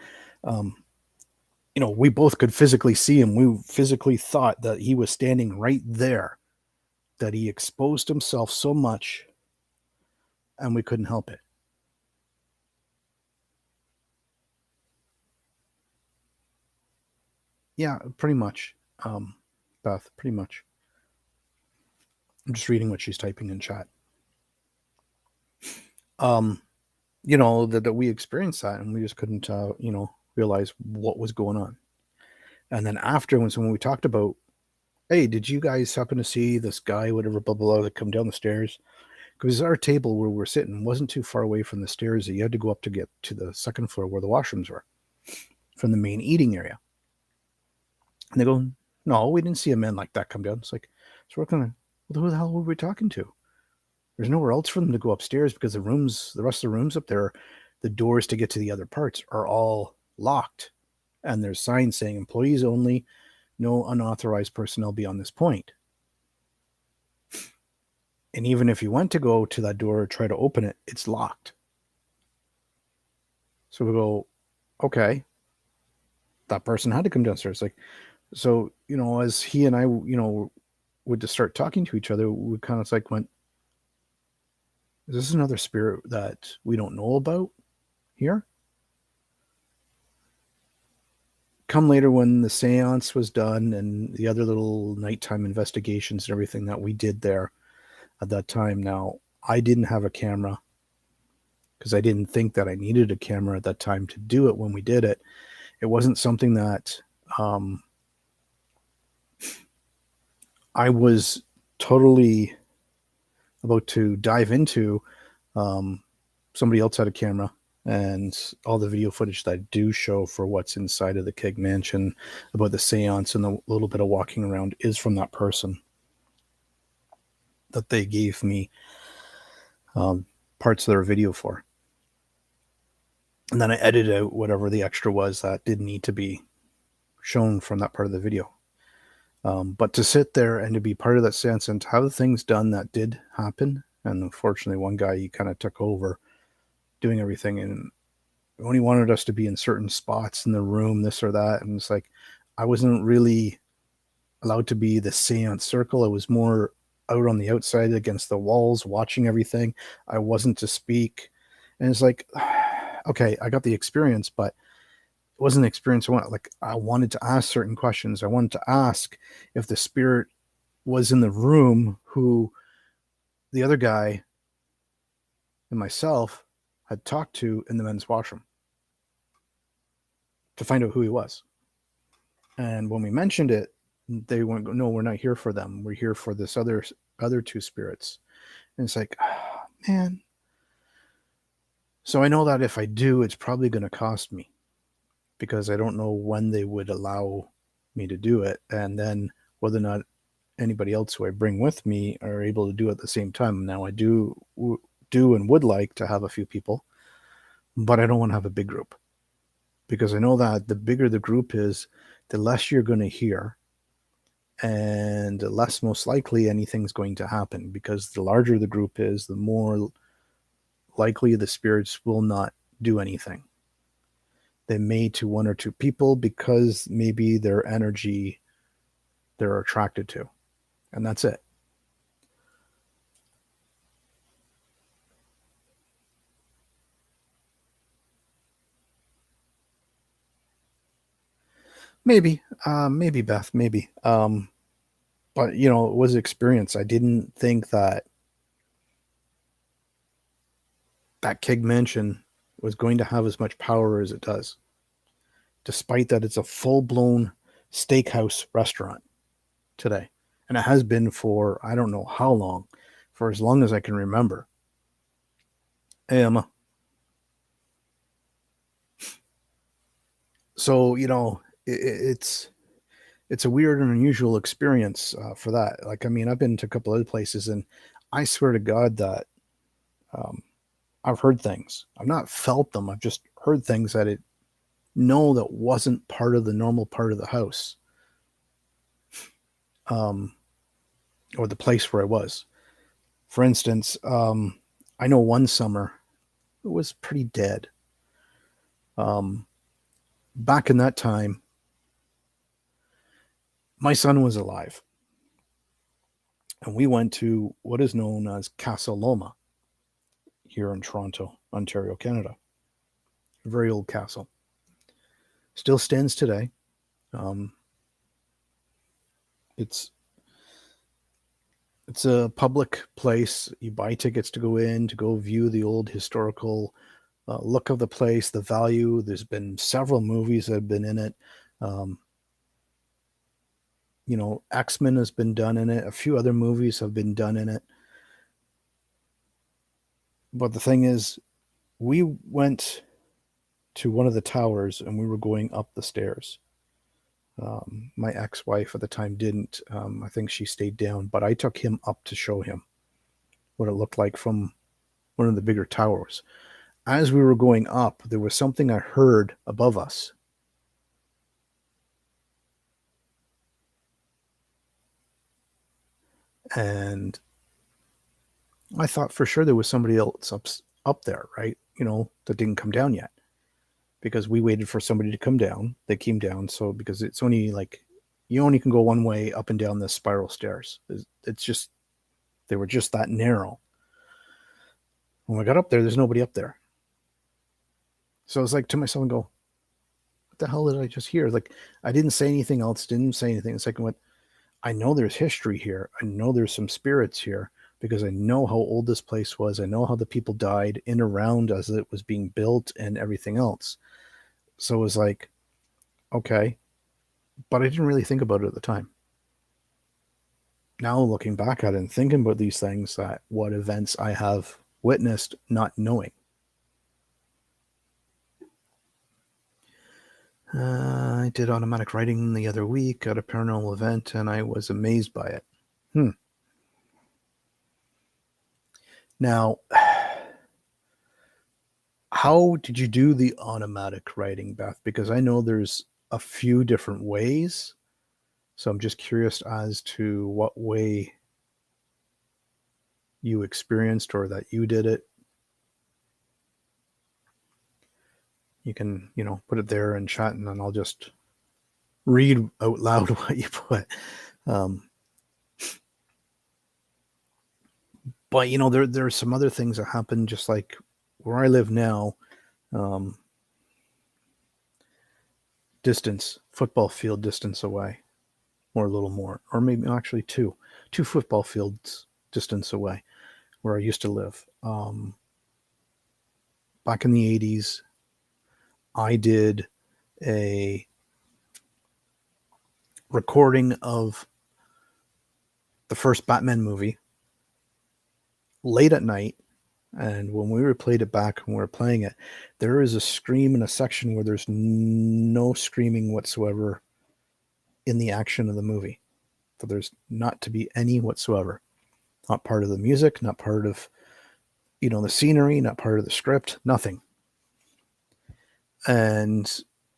We both could physically see him. We physically thought that he was standing right there, that he exposed himself so much, and we couldn't help it. Yeah, pretty much. Beth, pretty much. I'm just reading what she's typing in chat. That we experienced that, and we just couldn't, realize what was going on. And then after, when we talked about, hey, did you guys happen to see this guy, whatever, blah, blah, blah, that come down the stairs? Because our table where we're sitting wasn't too far away from the stairs. You had to go up to get to the second floor where the washrooms were from the main eating area. And they go, no, we didn't see a man like that come down. It's like, so we're kind of, well, who the hell were we talking to? There's nowhere else for them to go upstairs because the rest of the rooms up there, the doors to get to the other parts are all locked. And there's signs saying employees only, no unauthorized personnel beyond this point. And even if you went to go to that door or try to open it, it's locked. So we go, okay, that person had to come downstairs. Like, so, as he and I, would just start talking to each other, we kind of went, is this another spirit that we don't know about here? Come later, when the seance was done and the other little nighttime investigations and everything that we did there at that time. Now, I didn't have a camera because I didn't think that I needed a camera at that time to do it when we did it. It wasn't something that I was totally about to dive into. Somebody else had a camera, and all the video footage that I do show for what's inside of the Keg Mansion about the seance and the little bit of walking around is from that person that they gave me parts of their video for. And then I edited out whatever the extra was that didn't need to be shown from that part of the video. But to sit there and to be part of that seance and to have the things done that did happen, and unfortunately one guy, he kind of took over doing everything, and when he wanted us to be in certain spots in the room, this or that, and it's like I wasn't really allowed to be the seance circle. I was more out on the outside against the walls watching everything. I wasn't to speak, and it's like, okay, I got the experience, but it wasn't the experience I wanted. Like, I wanted to ask certain questions. I wanted to ask if the spirit was in the room who the other guy and myself had talked to in the men's washroom, to find out who he was. And when we mentioned it, they went, no, we're not here for them. We're here for this other two spirits. And it's like, oh, man. So I know that if I do, it's probably going to cost me, because I don't know when they would allow me to do it, and then whether or not anybody else who I bring with me are able to do it at the same time. Now, I do and would like to have a few people, but I don't want to have a big group, because I know that the bigger the group is, the less you're going to hear, and less most likely anything's going to happen, because the larger the group is, the more likely the spirits will not do anything. They may to one or two people because maybe their energy they're attracted to, and that's it. Maybe Beth, maybe. But it was experience. I didn't think that Keg Mansion was going to have as much power as it does, despite that it's a full blown steakhouse restaurant today. And it has been for I don't know how long, for as long as I can remember. Hey, Emma. So, it's a weird and unusual experience for that. Like, I mean, I've been to a couple other places, and I swear to God that um, I've heard things. I've not felt them. I've just heard things that it know that wasn't part of the normal part of the house, um, or the place where I was. For instance, I know one summer it was pretty dead. Um, Back in that time, my son was alive, and we went to what is known as Casa Loma here in Toronto, Ontario, Canada. A very old castle. Still stands today. Um, it's it's a public place. You buy tickets to go in to go view the old historical look of the place, the value. There's been several movies that have been in it. Um, X-Men has been done in it. A few other movies have been done in it. But the thing is, we went to one of the towers and we were going up the stairs. My ex-wife at the time didn't. I think she stayed down, but I took him up to show him what it looked like from one of the bigger towers. As we were going up, there was something I heard above us. And I thought for sure there was somebody else up there, right? That didn't come down yet, because we waited for somebody to come down. They came down, so because it's only like you only can go one way up and down the spiral stairs. It's just they were just that narrow. When we got up there's nobody up there. So I was like to myself and go, what the hell did I just hear? Like, I didn't say anything else, didn't say anything. It's like, what? I know there's history here. I know there's some spirits here because I know how old this place was. I know how the people died in around as it was being built and everything else. So it was like, okay, but I didn't really think about it at the time. Now looking back at it and thinking about these things, that what events I have witnessed not knowing. I did automatic writing the other week at a paranormal event, and I was amazed by it. Now, how did you do the automatic writing, Beth? Because I know there's a few different ways. So I'm just curious as to what way you experienced or that you did it. You can, put it there in chat, and then I'll just read out loud what you put. But there are some other things that happen, just like where I live now. Distance, football field distance away, or a little more, or maybe actually two football fields distance away, where I used to live. Back in the 80s, I did a recording of the first Batman movie late at night. And when we replayed it back and we were playing it, there is a scream in a section where there's no screaming whatsoever in the action of the movie. So there's not to be any whatsoever. Not part of the music, not part of, the scenery, not part of the script, nothing. And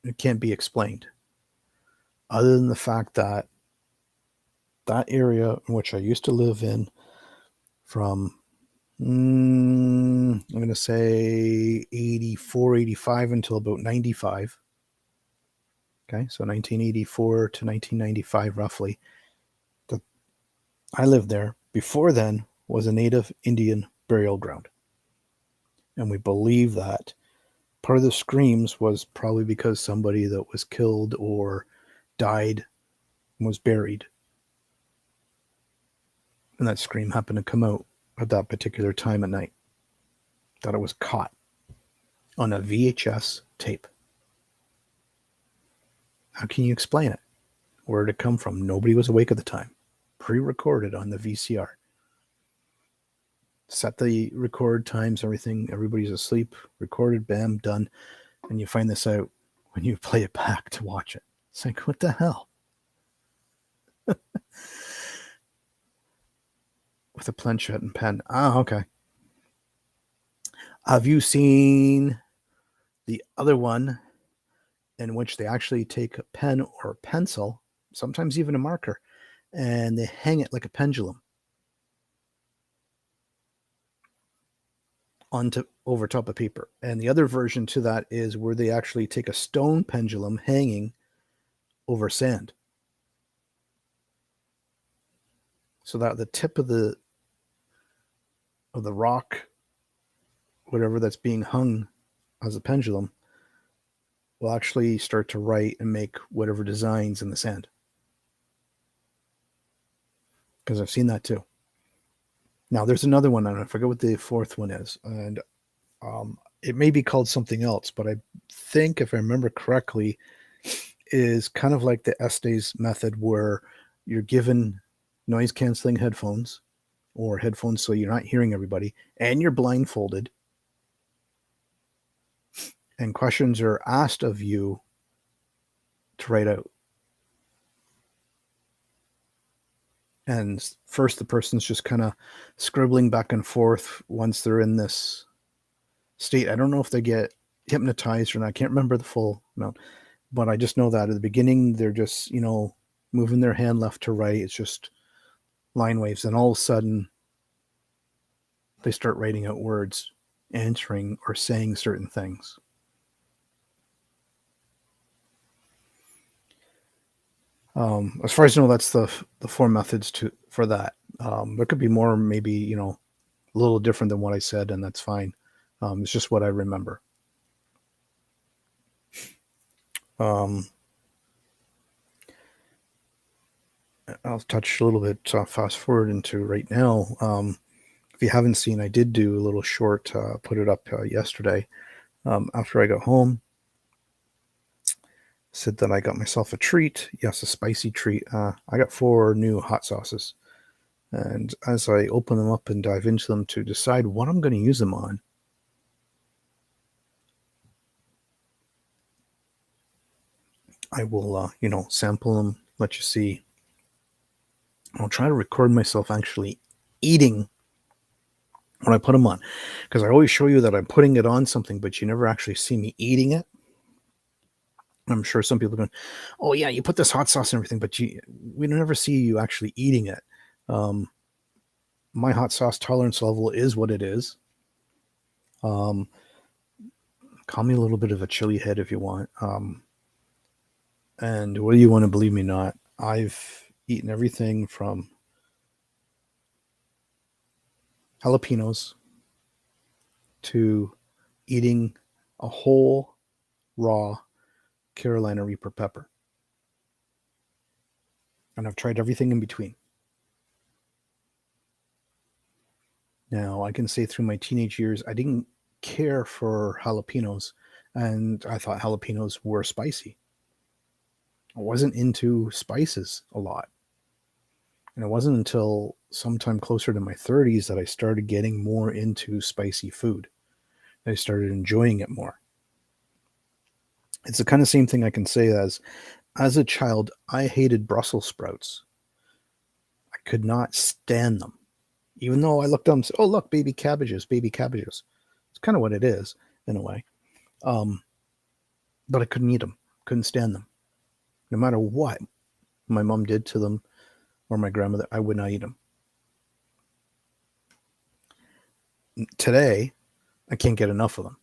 it can't be explained. Other than the fact that that area in which I used to live in from, I'm going to say 84, 85 until about 95. Okay, so 1984 to 1995, roughly. I lived there. Before then was a native Indian burial ground. And we believe that part of the screams was probably because somebody that was killed or died and was buried. And that scream happened to come out at that particular time at night. That it was caught on a VHS tape. How can you explain it? Where did it come from? Nobody was awake at the time. Pre-recorded on the VCR. Set the record times, everything. Everybody's asleep. Recorded, bam, done. And you find this out when you play it back to watch it. It's like, what the hell? With a planchette and pen. Ah, okay. Have you seen the other one in which they actually take a pen or a pencil, sometimes even a marker, and they hang it like a pendulum onto over top of paper? And the other version to that is where they actually take a stone pendulum hanging over sand, so that the tip of the rock, whatever that's being hung as a pendulum, will actually start to write and make whatever designs in the sand. Because I've seen that too. Now there's another one, and I forget what the fourth one is, and it may be called something else, but I think, if I remember correctly, is kind of like the Estes method, where you're given noise canceling headphones or headphones so you're not hearing everybody, and you're blindfolded, and questions are asked of you to write out. And first the person's just kind of scribbling back and forth once they're in this state. I don't know if they get hypnotized or not. I can't remember the full amount, but I just know that at the beginning they're just, moving their hand left to right. It's just line waves, and all of a sudden they start writing out words, answering or saying certain things. As far as I know, that's the four methods for that. There could be more, maybe, a little different than what I said, and that's fine. It's just what I remember. I'll touch a little bit, fast forward into right now. If you haven't seen, I did do a little short, put it up yesterday after I got home. Said that I got myself a treat. Yes, a spicy treat. I got 4 new hot sauces. And as I open them up and dive into them to decide what I'm going to use them on, I will, sample them, let you see. I'll try to record myself actually eating when I put them on, because I always show you that I'm putting it on something, but you never actually see me eating it. I'm sure some people are going, oh yeah, you put this hot sauce and everything, but we never see you actually eating it. My hot sauce tolerance level is what it is. Call me a little bit of a chili head if you want. And whether you want to believe me or not, I've eaten everything from jalapenos to eating a whole raw Carolina Reaper pepper. And I've tried everything in between. Now, I can say through my teenage years, I didn't care for jalapenos, and I thought jalapenos were spicy. I wasn't into spices a lot. And it wasn't until sometime closer to my 30s that I started getting more into spicy food. I started enjoying it more. It's the kind of same thing I can say as a child, I hated Brussels sprouts. I could not stand them. Even though I looked up and said, oh, look, baby cabbages. It's kind of what it is, in a way. But I couldn't eat them. Couldn't stand them. No matter what my mom did to them or my grandmother, I would not eat them. Today, I can't get enough of them.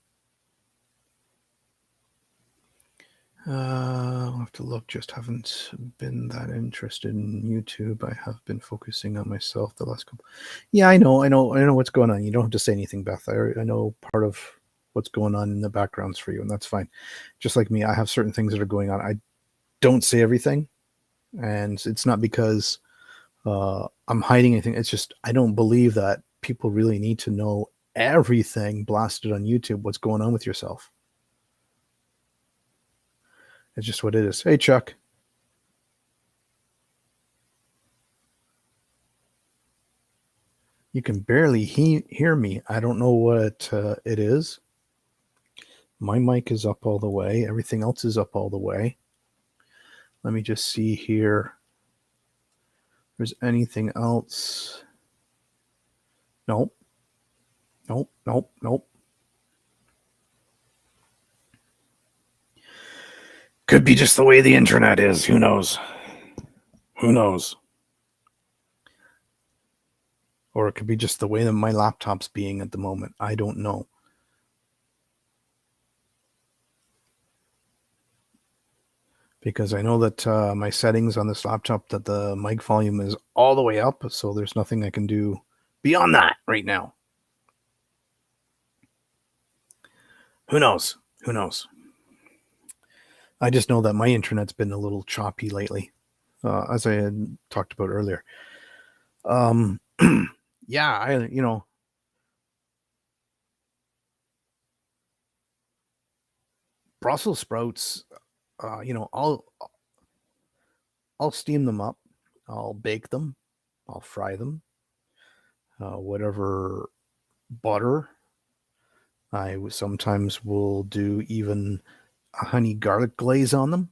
I'll have to look. Just haven't been that interested in YouTube. I have been focusing on myself the last couple. Yeah, I know what's going on. You don't have to say anything, Beth. I know part of what's going on in the backgrounds for you, and that's fine. Just like me, I have certain things that are going on. I don't say everything, and it's not because I'm hiding anything. It's just I don't believe that people really need to know everything blasted on YouTube. What's going on with yourself? It's just what it is. Hey, Chuck. You can barely hear me. I don't know what it is. My mic is up all the way. Everything else is up all the way. Let me just see here. If there's anything else? Nope. Nope. Could be just the way the internet is. Who knows? Or it could be just the way that my laptop's being at the moment. I don't know. Because I know that my settings on this laptop, that the mic volume is all the way up, so there's nothing I can do beyond that right now. Who knows? I just know that my internet's been a little choppy lately, as I had talked about earlier. Yeah, Brussels sprouts, I'll steam them up, I'll bake them, I'll fry them, whatever butter. I sometimes will do even a honey garlic glaze on them.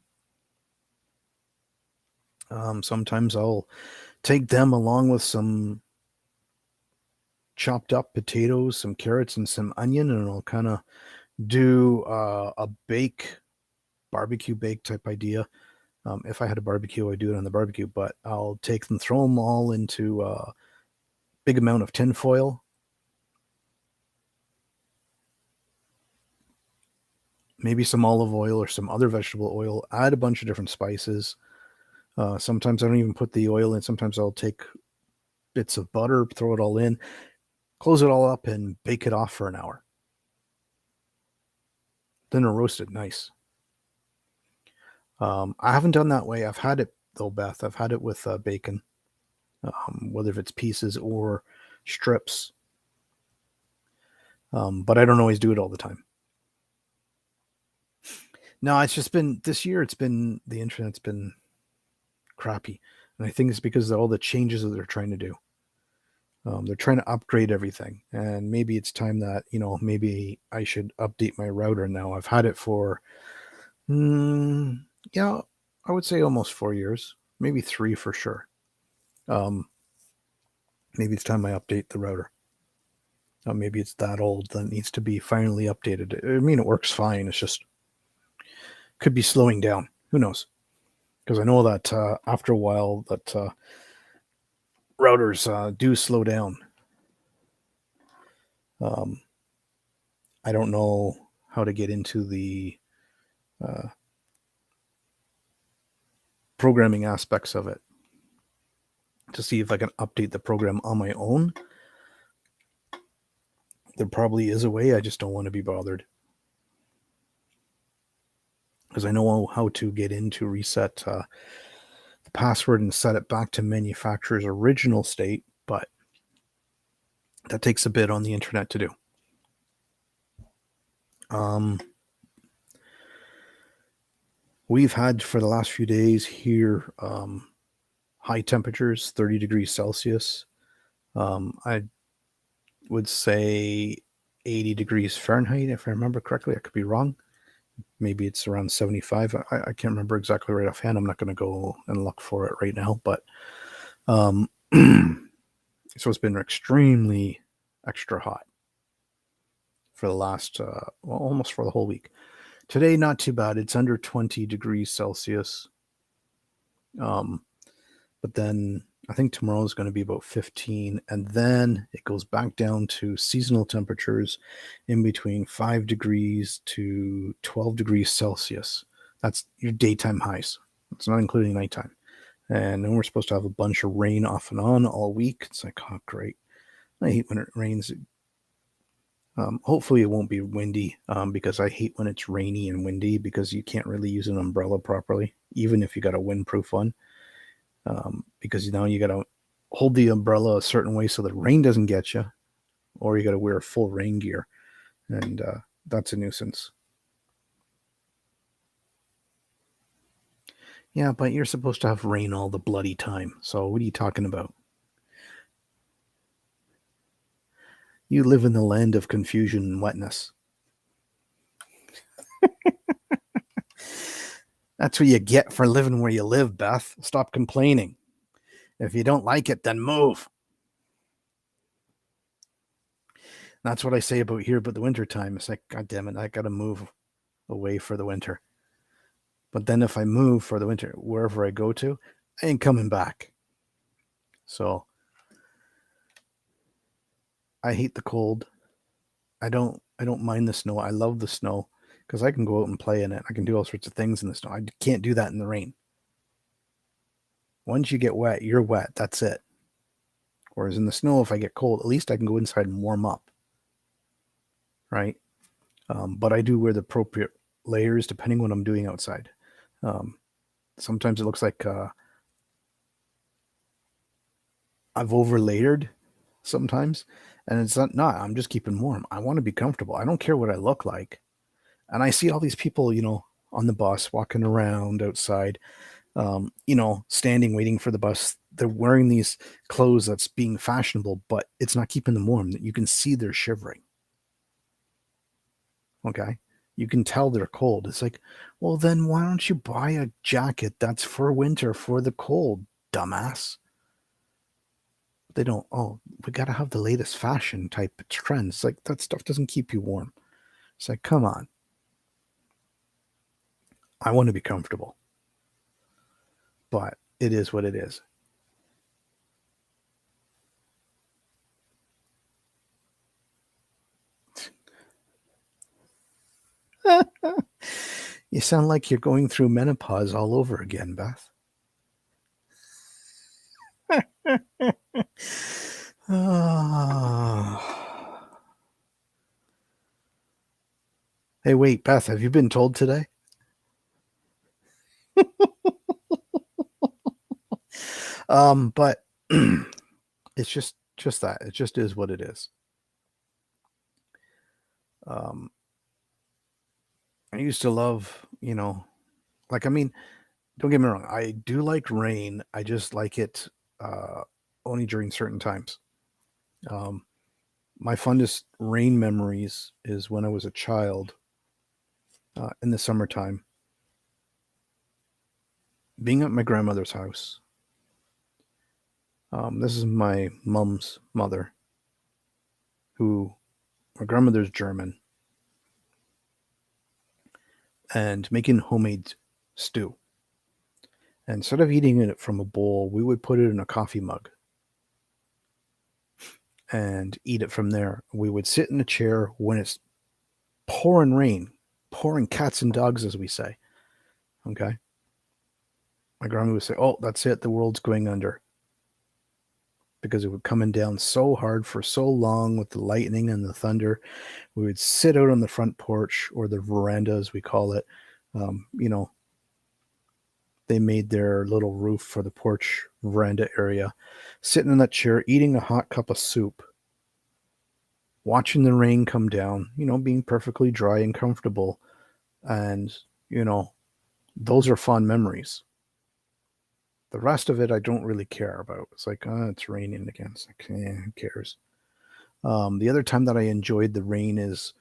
Sometimes I'll take them along with some chopped up potatoes, some carrots, and some onion, and I'll kind of do a barbecue bake type idea. If I had a barbecue, I'd do it on the barbecue, but I'll take them, throw them all into a big amount of tin foil. Maybe some olive oil or some other vegetable oil, add a bunch of different spices. Sometimes I don't even put the oil in. Sometimes I'll take bits of butter, throw it all in, close it all up, and bake it off for an hour. Then I'll roast it nice. I haven't done that way. I've had it though, Beth. I've had it with bacon, whether it's pieces or strips. But I don't always do it all the time. No, it's just been this year. The internet's been crappy, and I think it's because of all the changes that they're trying to do. They're trying to upgrade everything, and maybe it's time that maybe I should update my router now. I've had it for, yeah, I would say almost 4 years, maybe 3 for sure. Maybe it's time I update the router. Maybe it's that old that needs to be finally updated. I mean, it works fine. It's just could be slowing down. Who knows? Because I know that after a while that routers do slow down. I don't know how to get into the programming aspects of it to see if I can update the program on my own. There probably is a way. I just don't want to be bothered. Because I know how to get in to reset the password and set it back to manufacturer's original state, but that takes a bit on the internet to do. We've had for the last few days here high temperatures, 30 degrees Celsius. I would say 80 degrees Fahrenheit, if I remember correctly. I could be wrong. Maybe it's around 75. I can't remember exactly right offhand. I'm not going to go and look for it right now, but so it's been extremely extra hot for the last almost for the whole week. Today, not too bad. It's under 20 degrees Celsius. But then I think tomorrow is going to be about 15, and then it goes back down to seasonal temperatures in between 5 degrees to 12 degrees Celsius. That's your daytime highs. It's not including nighttime. And then we're supposed to have a bunch of rain off and on all week. It's like, oh, great. I hate when it rains. Hopefully it won't be windy, because I hate when it's rainy and windy because you can't really use an umbrella properly, even if you got a windproof one. Because now you got to hold the umbrella a certain way so the rain doesn't get you, or you got to wear full rain gear, and that's a nuisance. Yeah, but you're supposed to have rain all the bloody time. So what are you talking about? You live in the land of confusion and wetness. That's what you get for living where you live, Beth. Stop complaining. If you don't like it, then move. That's what I say about here, but the winter time, it's like, God damn it, I got to move away for the winter. But then if I move for the winter, wherever I go to, I ain't coming back. So I hate the cold. I don't mind the snow. I love the snow because I can go out and play in it. I can do all sorts of things in the snow. I can't do that in the rain. Once you get wet, you're wet. That's it. Whereas in the snow, if I get cold, at least I can go inside and warm up. Right? But I do wear the appropriate layers depending what I'm doing outside. Sometimes it looks like I've overlayered sometimes, and it's not. I'm just keeping warm. I want to be comfortable. I don't care what I look like. And I see all these people, on the bus walking around outside, standing waiting for the bus. They're wearing these clothes that's being fashionable, but it's not keeping them warm. You can see they're shivering. Okay. You can tell they're cold. It's like, well, then why don't you buy a jacket that's for winter, for the cold, dumbass? They don't, oh, we got to have the latest fashion type trends. It's like, that stuff doesn't keep you warm. It's like, come on. I want to be comfortable. But it is what it is. You sound like you're going through menopause all over again, Beth. Hey, wait, Beth, have you been told today? But it's just that. It just is what it is. I used to love, don't get me wrong. I do like rain. I just like it only during certain times. My fondest rain memories is when I was a child in the summertime, being at my grandmother's house. This is my mom's mother, who my grandmother's German, and making homemade stew. And instead of eating it from a bowl, we would put it in a coffee mug and eat it from there. We would sit in a chair when it's pouring rain, pouring cats and dogs, as we say. Okay. My grandma would say, oh, that's it. The world's going under. Because it would coming down so hard for so long with the lightning and the thunder. We would sit out on the front porch, or the veranda, as we call it. They made their little roof for the porch veranda area, sitting in that chair, eating a hot cup of soup, watching the rain come down, being perfectly dry and comfortable. And, those are fond memories. The rest of it, I don't really care about. It's like, it's raining again. It's like, who cares? The other time that I enjoyed the rain is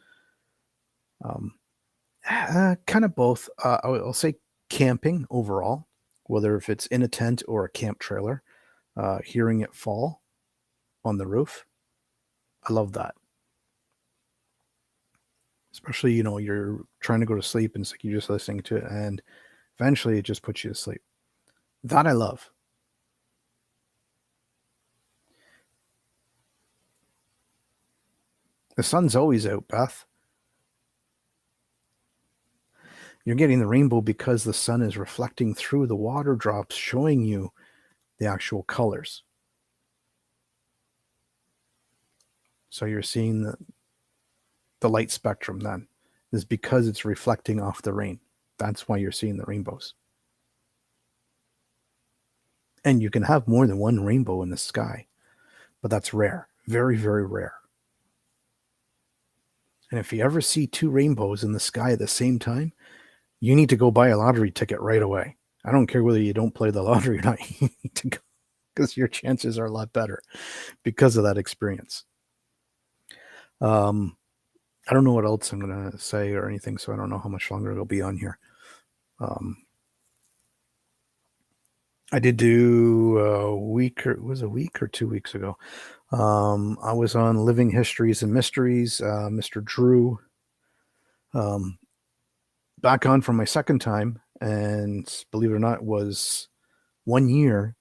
kind of both. I'll say camping overall, whether if it's in a tent or a camp trailer, hearing it fall on the roof. I love that. Especially, you're trying to go to sleep and it's like you're just listening to it, and eventually it just puts you to sleep. That I love. The sun's always out, Beth. You're getting the rainbow because the sun is reflecting through the water drops, showing you the actual colors. So you're seeing the light spectrum then is because it's reflecting off the rain. That's why you're seeing the rainbows. And you can have more than one rainbow in the sky, but that's rare. Very, very rare. And if you ever see two rainbows in the sky at the same time, you need to go buy a lottery ticket right away. I don't care whether you don't play the lottery or not. You need to go because your chances are a lot better because of that experience. I don't know what else I'm going to say or anything, so I don't know how much longer it'll be on here. I did do a week or 2 weeks ago. I was on Living Histories and Mysteries, Mr. Drew, back on for my second time, and believe it or not, it was 1 year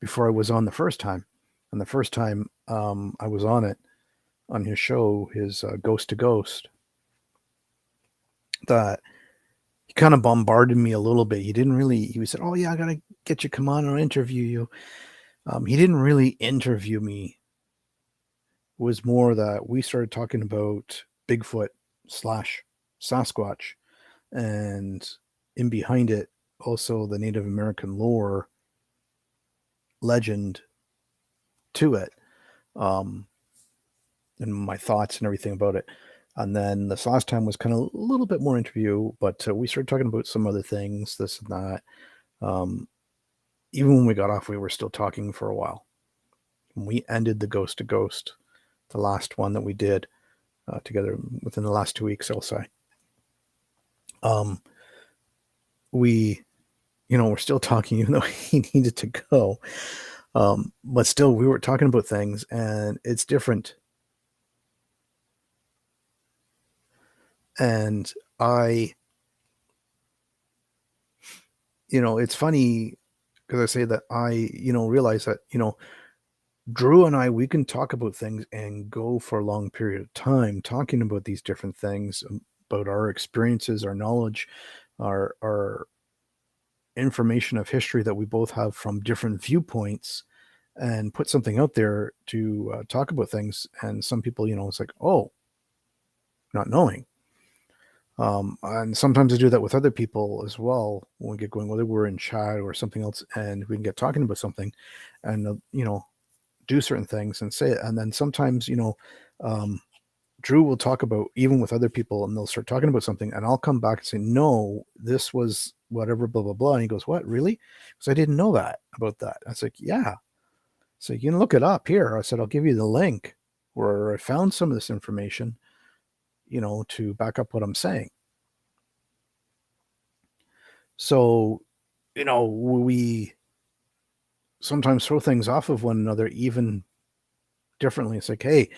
before I was on the first time. And the first time I was on it, on his show, his Ghost to Ghost, that he kind of bombarded me a little bit. He said, "Oh yeah, I gotta get you, come on, I'll interview you." He didn't really interview me. It was more that we started talking about Bigfoot / Sasquatch, and in behind it, also the Native American lore legend to it, and my thoughts and everything about it. And then this last time was kind of a little bit more interview, but we started talking about some other things, this and that. Even when we got off, we were still talking for a while. When we ended the Ghost to Ghost, the last one that we did together within the last 2 weeks, I'll say. We're still talking, even though he needed to go. But still, we were talking about things, and it's different. And it's funny because I say that I realize that, Drew and I, we can talk about things and go for a long period of time talking about these different things, about our experiences, our knowledge, our information of history that we both have from different viewpoints, and put something out there to talk about things. And some people, it's like, oh, not knowing. And sometimes I do that with other people as well when we get going, whether we're in chat or something else, and we can get talking about something and, do certain things and say it. And then sometimes, Drew will talk about, even with other people, and they'll start talking about something, and I'll come back and say, no, this was whatever, blah, blah, blah. And he goes, what, really? Because I didn't know that about that. I was like, yeah. So you can look it up here. I said, I'll give you the link where I found some of this information, to back up what I'm saying. So, we sometimes throw things off of one another even differently. It's like, hey,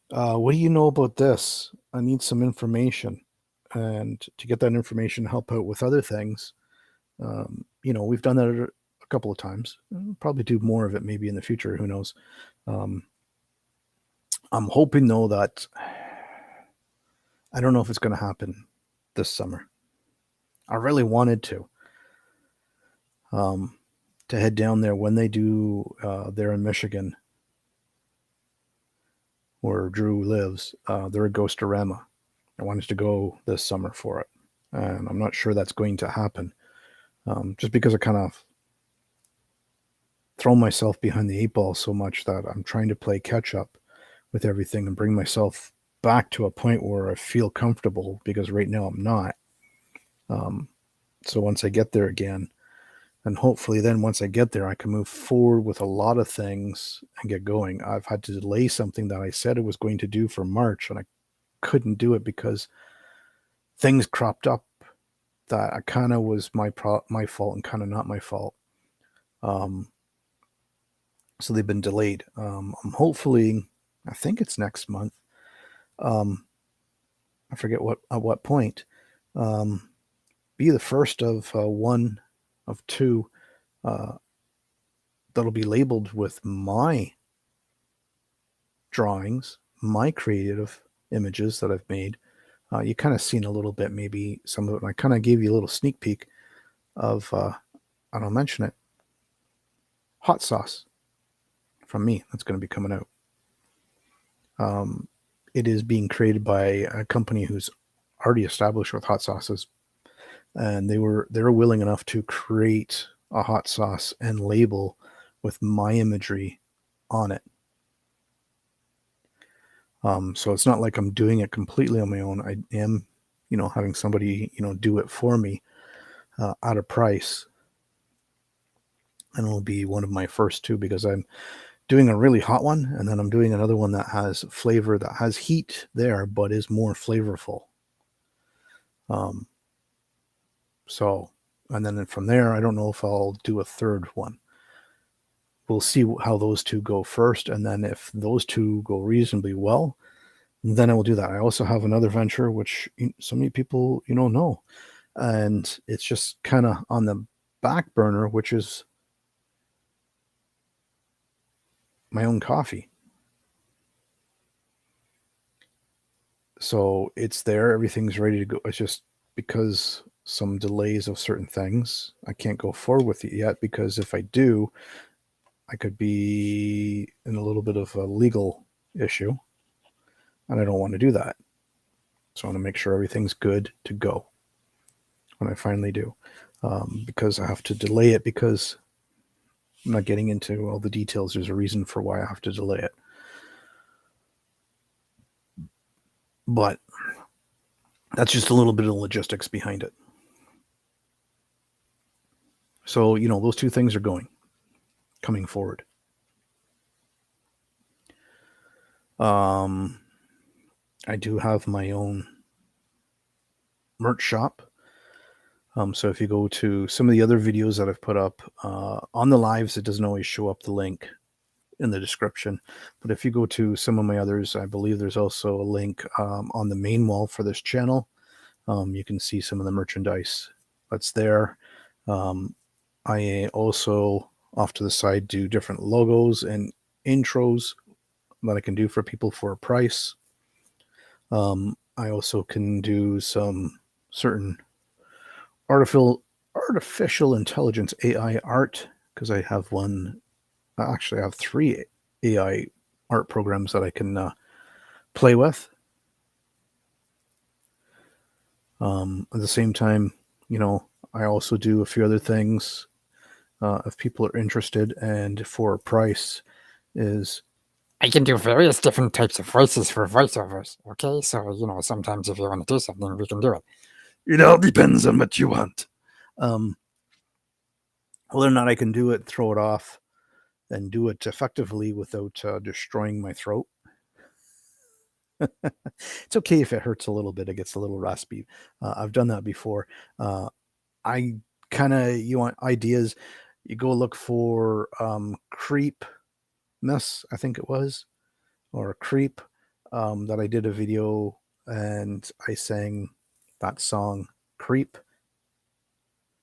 what do you know about this? I need some information. And to get that information, help out with other things. We've done that a couple of times. We'll probably do more of it maybe in the future. Who knows? I'm hoping, though, that I don't know if it's going to happen this summer. I really wanted to head down there when they do there in Michigan, where Drew lives. They're a Ghostorama. I wanted to go this summer for it, and I'm not sure that's going to happen, just because I kind of throw myself behind the 8 ball so much that I'm trying to play catch up with everything and bring myself back to a point where I feel comfortable, because right now I'm not. So once I get there again, and hopefully then once I get there, I can move forward with a lot of things and get going. I've had to delay something that I said I was going to do for March, and I couldn't do it because things cropped up that I kind of was my fault and kind of not my fault. So they've been delayed. I'm hopefully, I think it's next month. I forget at what point. Be the first of one of two that'll be labeled with my drawings, my creative images that I've made. You kind of seen a little bit, maybe some of it. And I kind of gave you a little sneak peek of, I don't mention it, hot sauce from me that's going to be coming out. It is being created by a company who's already established with hot sauces, and they were willing enough to create a hot sauce and label with my imagery on it. So it's not like I'm doing it completely on my own. I am, having somebody, do it for me at a price. And it'll be one of my first two, because I'm doing a really hot one, and then I'm doing another one that has flavor, that has heat there, but is more flavorful. So, and then from there, I don't know if I'll do a third one. We'll see how those two go first, and then if those two go reasonably well, then I will do that. I also have another venture, which so many people, know, and it's just kind of on the back burner, which is my own coffee. So it's there, everything's ready to go. It's just because some delays of certain things, I can't go forward with it yet, because if I do, I could be in a little bit of a legal issue, and I don't want to do that. So I want to make sure everything's good to go when I finally do, because I have to delay it, because I'm not getting into all the details. There's a reason for why I have to delay it. But that's just a little bit of logistics behind it. So, those two things are coming forward. I do have my own merch shop. So if you go to some of the other videos that I've put up on the lives, it doesn't always show up the link in the description. But if you go to some of my others, I believe there's also a link on the main wall for this channel. You can see some of the merchandise that's there. I also, off to the side, do different logos and intros that I can do for people for a price. I also can do some certain artificial intelligence AI art, because I have one. Actually, I have 3 AI art programs that I can play with. At the same time, I also do a few other things if people are interested, and for a price is I can do various different types of voices for voiceovers. Okay, so sometimes if you want to do something, we can do it. It all depends on what you want. Whether or not I can do it, throw it off, and do it effectively without destroying my throat. It's okay if it hurts a little bit, it gets a little raspy. I've done that before. I you want ideas, you go look for Creep Mess, I think it was, or Creep, that I did a video and I sang that song Creep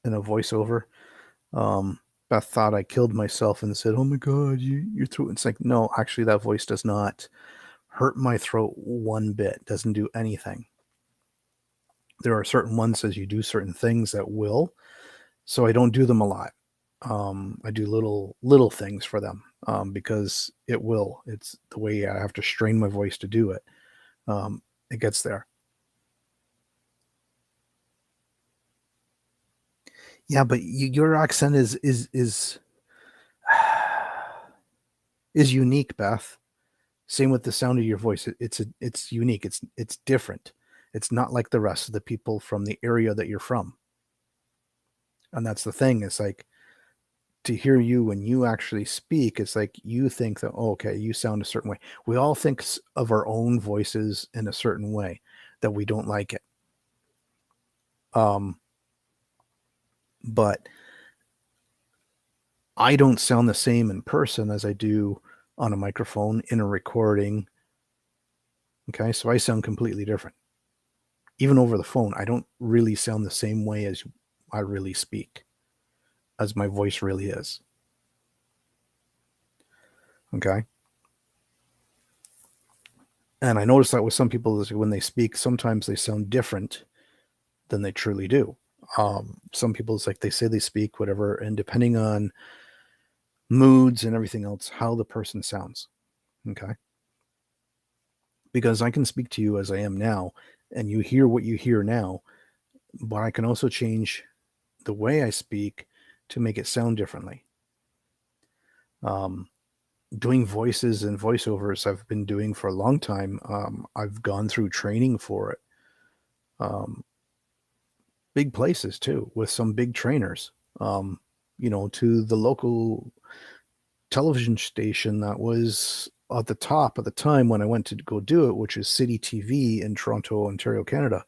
in a voiceover. Beth thought I killed myself and said, "Oh my God, your throat." It's like, no, actually, that voice does not hurt my throat one bit. Doesn't do anything. There are certain ones as you do certain things that will, so I don't do them a lot. I do little things for them because it will. It's the way I have to strain my voice to do it. It gets there. Yeah, but your accent is is unique, Beth. Same with the sound of your voice. It's unique. It's different. It's not like the rest of the people from the area that you're from. And that's the thing. It's like, to hear you when you actually speak, it's like you think that, oh, okay, you sound a certain way. We all think of our own voices in a certain way, that we don't like it. But I don't sound the same in person as I do on a microphone in a recording. Okay, so I sound completely different. Even over the phone, I don't really sound the same way as I really speak, as my voice really is. Okay. And I noticed that with some people is when they speak, sometimes they sound different than they truly do. Some people, it's like they say they speak, whatever, and depending on moods and everything else, how the person sounds. Okay. Because I can speak to you as I am now, and you hear what you hear now, but I can also change the way I speak to make it sound differently. Um, Doing voices and voiceovers I've been doing for a long time. I've gone through training for it. Big places too, with some big trainers. To the local television station that was at the top at the time when I went to go do it, which is City TV in Toronto, Ontario, Canada.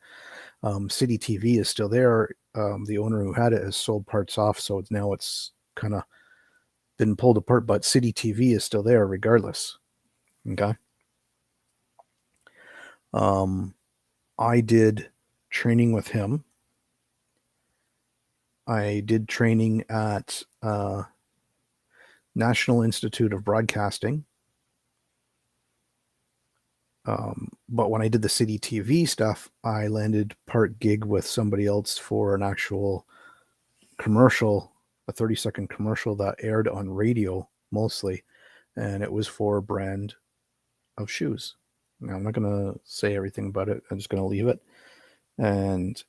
City TV is still there. The owner who had it has sold parts off, so it's kind of been pulled apart, but City TV is still there regardless. Okay. I did training with him. I did training at National Institute of Broadcasting. But when I did the City TV stuff, I landed part gig with somebody else for an actual commercial, a 30-second commercial that aired on radio mostly, and it was for a brand of shoes. Now, I'm not going to say everything about it. I'm just going to leave it. And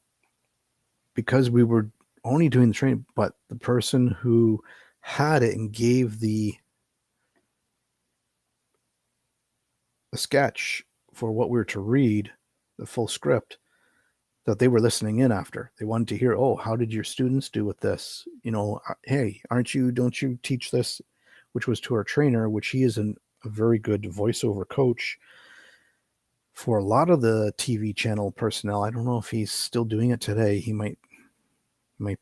because we were only doing the training, but the person who had it and gave the sketch for what we were to read, the full script, that they were listening in after. They wanted to hear, oh, how did your students do with this? Hey, don't you teach this? Which was to our trainer, which he is a very good voiceover coach for a lot of the TV channel personnel. I don't know if he's still doing it today. He might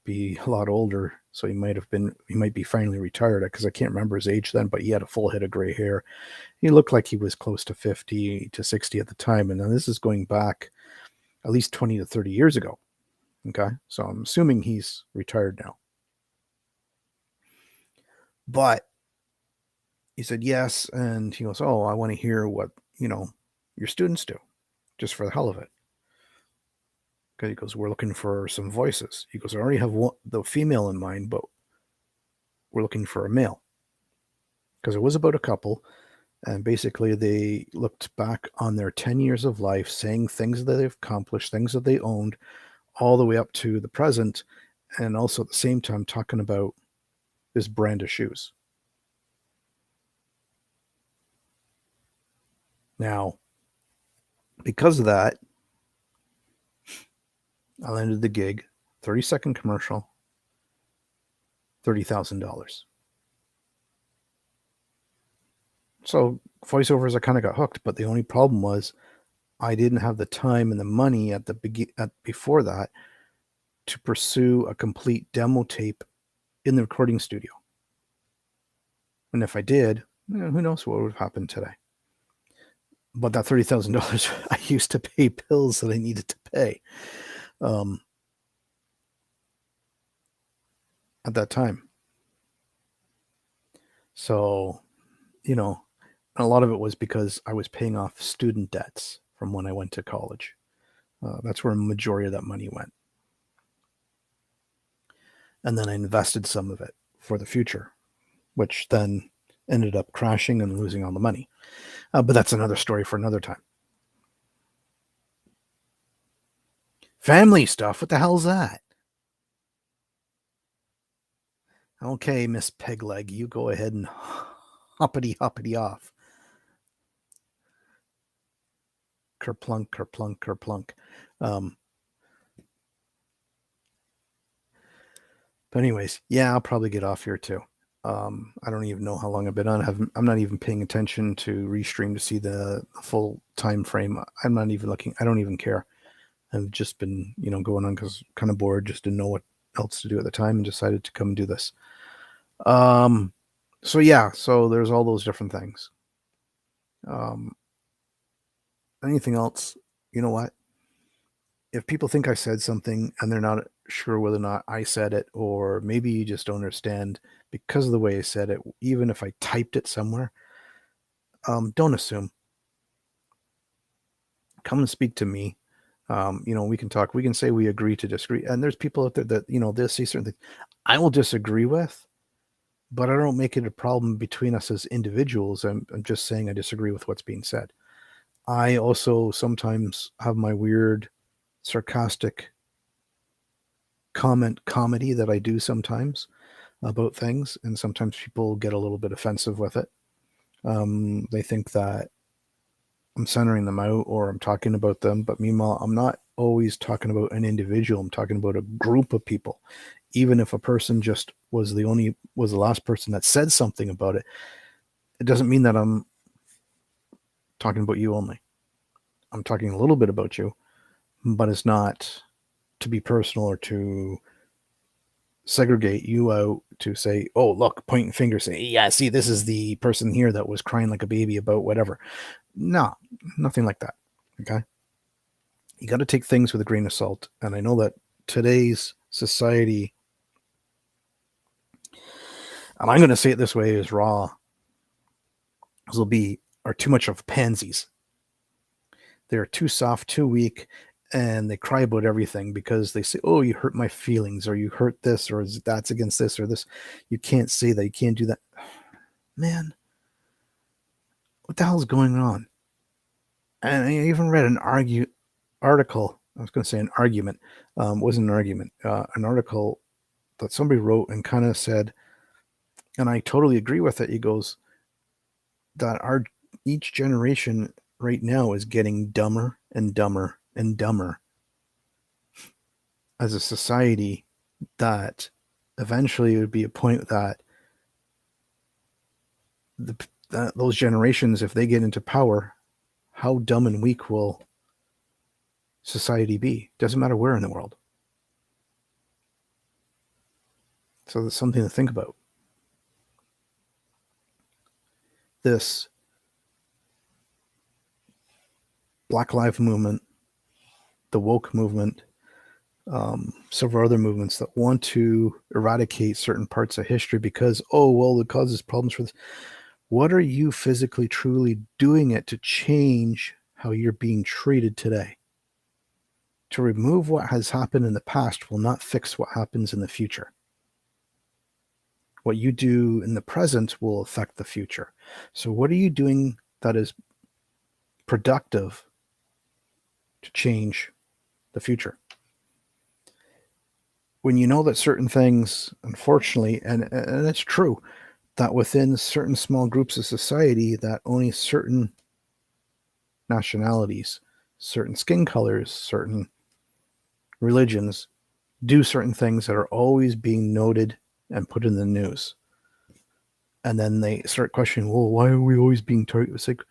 be a lot older, so he might be finally retired, because I can't remember his age then, but he had a full head of gray hair. He looked like he was close to 50 to 60 at the time. And now this is going back at least 20 to 30 years ago. Okay. So I'm assuming he's retired now. But he said yes. And he goes, oh, I want to hear what, your students do, just for the hell of it. Okay. He goes, we're looking for some voices. He goes, I already have the female in mind, but we're looking for a male. Because it was about a couple. And basically, they looked back on their 10 years of life, saying things that they've accomplished, things that they owned, all the way up to the present, and also at the same time talking about this brand of shoes. Now, because of that, I landed the gig, 30-second commercial, $30,000. So voiceovers, I kind of got hooked, but the only problem was I didn't have the time and the money before that to pursue a complete demo tape in the recording studio. And if I did, who knows what would have happened today. But that $30,000 I used to pay bills that I needed to pay at that time. So, a lot of it was because I was paying off student debts from when I went to college. That's where a majority of that money went. And then I invested some of it for the future, which then ended up crashing and losing all the money. But that's another story for another time. Family stuff. What the hell's that? Okay, Miss Pegleg, you go ahead and hoppity off. Kerplunk, kerplunk, kerplunk. But anyways, yeah, I'll probably get off here too. I don't even know how long I've been on. I'm not even paying attention to Restream to see the full time frame. I'm not even looking. I don't even care. I've just been, going on because kind of bored, just didn't know what else to do at the time, and decided to come and do this. So yeah, so there's all those different things. Anything else? You know what? If people think I said something and they're not sure whether or not I said it, or maybe you just don't understand because of the way I said it, even if I typed it somewhere, don't assume. come and speak to me. We can talk. We can say we agree to disagree. And there's people out there that, they'll see certain things I will disagree with, but I don't make it a problem between us as individuals. I'm just saying I disagree with what's being said. I also sometimes have my weird, sarcastic comedy that I do sometimes about things, and sometimes people get a little bit offensive with it. They think that I'm centering them out or I'm talking about them, but meanwhile, I'm not always talking about an individual. I'm talking about a group of people. Even if a person just was the last person that said something about it, it doesn't mean that I'm talking about you only. I'm talking a little bit about you, but it's not to be personal or to segregate you out to say, oh, look, pointing fingers, say, yeah, see, this is the person here that was crying like a baby about whatever. No, nothing like that. Okay. You got to take things with a grain of salt. And I know that today's society, and I'm going to say it this way, is raw, are too much of pansies. They're too soft, too weak, and they cry about everything because they say, oh, you hurt my feelings, or you hurt this, or that's against this, or this. You can't say that. You can't do that. Man, what the hell is going on? And I even read an article. I was going to say an argument. Wasn't an argument. An article that somebody wrote and kind of said, and I totally agree with it. He goes that each generation right now is getting dumber and dumber and dumber as a society, that eventually it would be a point that those generations, if they get into power, how dumb and weak will society be? Doesn't matter where in the world. So that's something to think about. This Black Lives Movement, the woke movement, several other movements that want to eradicate certain parts of history because, it causes problems for this. What are you physically, truly doing it to change how you're being treated today? To remove what has happened in the past will not fix what happens in the future. What you do in the present will affect the future. So what are you doing that is productive to change the future? When you know that certain things, unfortunately, and it's true, that within certain small groups of society, that only certain nationalities, certain skin colors, certain religions do certain things that are always being noted and put in the news. And then they start questioning, well, why are we always being targeted? It's like,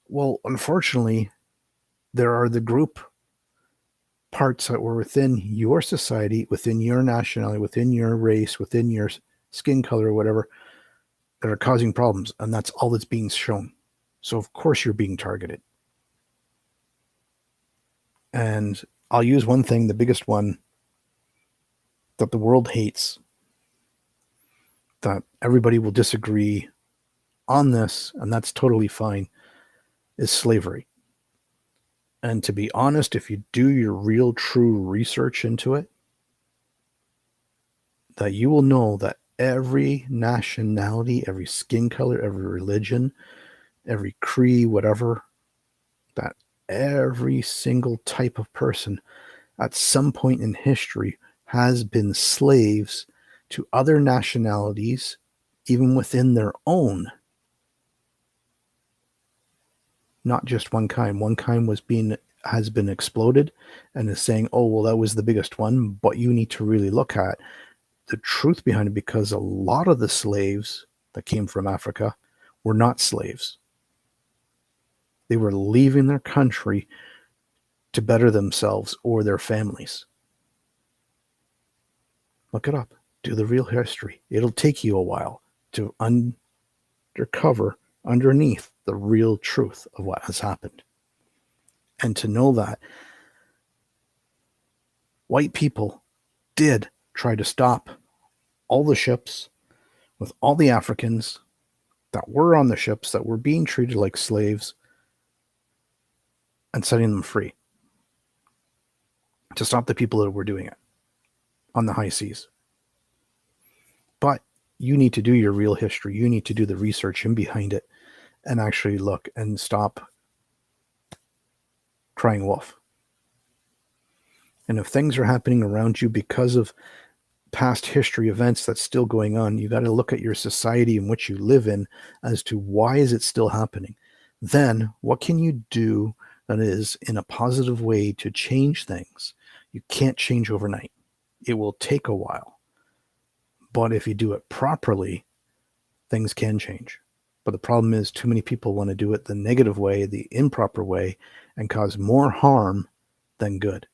well, unfortunately, there are the group parts that were within your society, within your nationality, within your race, within your skin color or whatever, that are causing problems. And that's all that's being shown. So of course you're being targeted. And I'll use one thing, the biggest one that the world hates, that everybody will disagree on this, and that's totally fine, is slavery. And to be honest, if you do your real true research into it, that you will know that every nationality, every skin color, every religion, every creed, whatever, that every single type of person at some point in history has been slaves to other nationalities, even within their own. Not just one kind. One kind has been exploded and is saying, oh, well, that was the biggest one. But you need to really look at the truth behind it, because a lot of the slaves that came from Africa were not slaves. They were leaving their country to better themselves or their families. Look it up. Do the real history. It'll take you a while to undercover underneath the real truth of what has happened. And to know that white people did try to stop all the ships with all the Africans that were on the ships that were being treated like slaves and setting them free to stop the people that were doing it on the high seas. But you need to do your real history. You need to do the research in behind it and actually look and stop crying wolf. And if things are happening around you because of past history events that's still going on, you got to look at your society in which you live in as to why is it still happening. Then what can you do that is in a positive way to change things? You can't change overnight. It will take a while. But if you do it properly, things can change. But the problem is too many people want to do it the negative way, the improper way, and cause more harm than good.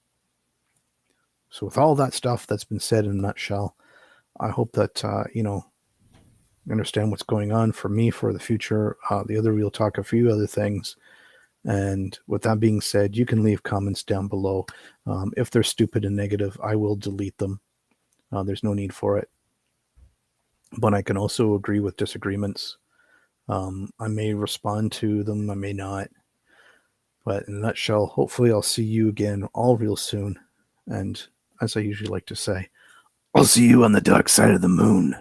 So with all that stuff that's been said in a nutshell, I hope that, you understand what's going on for me for the future. The other we'll talk a few other things. And with that being said, you can leave comments down below. If they're stupid and negative, I will delete them. There's no need for it. But I can also agree with disagreements. I may respond to them, I may not. But in a nutshell, hopefully I'll see you again all real soon. And as I usually like to say, I'll see you on the dark side of the moon.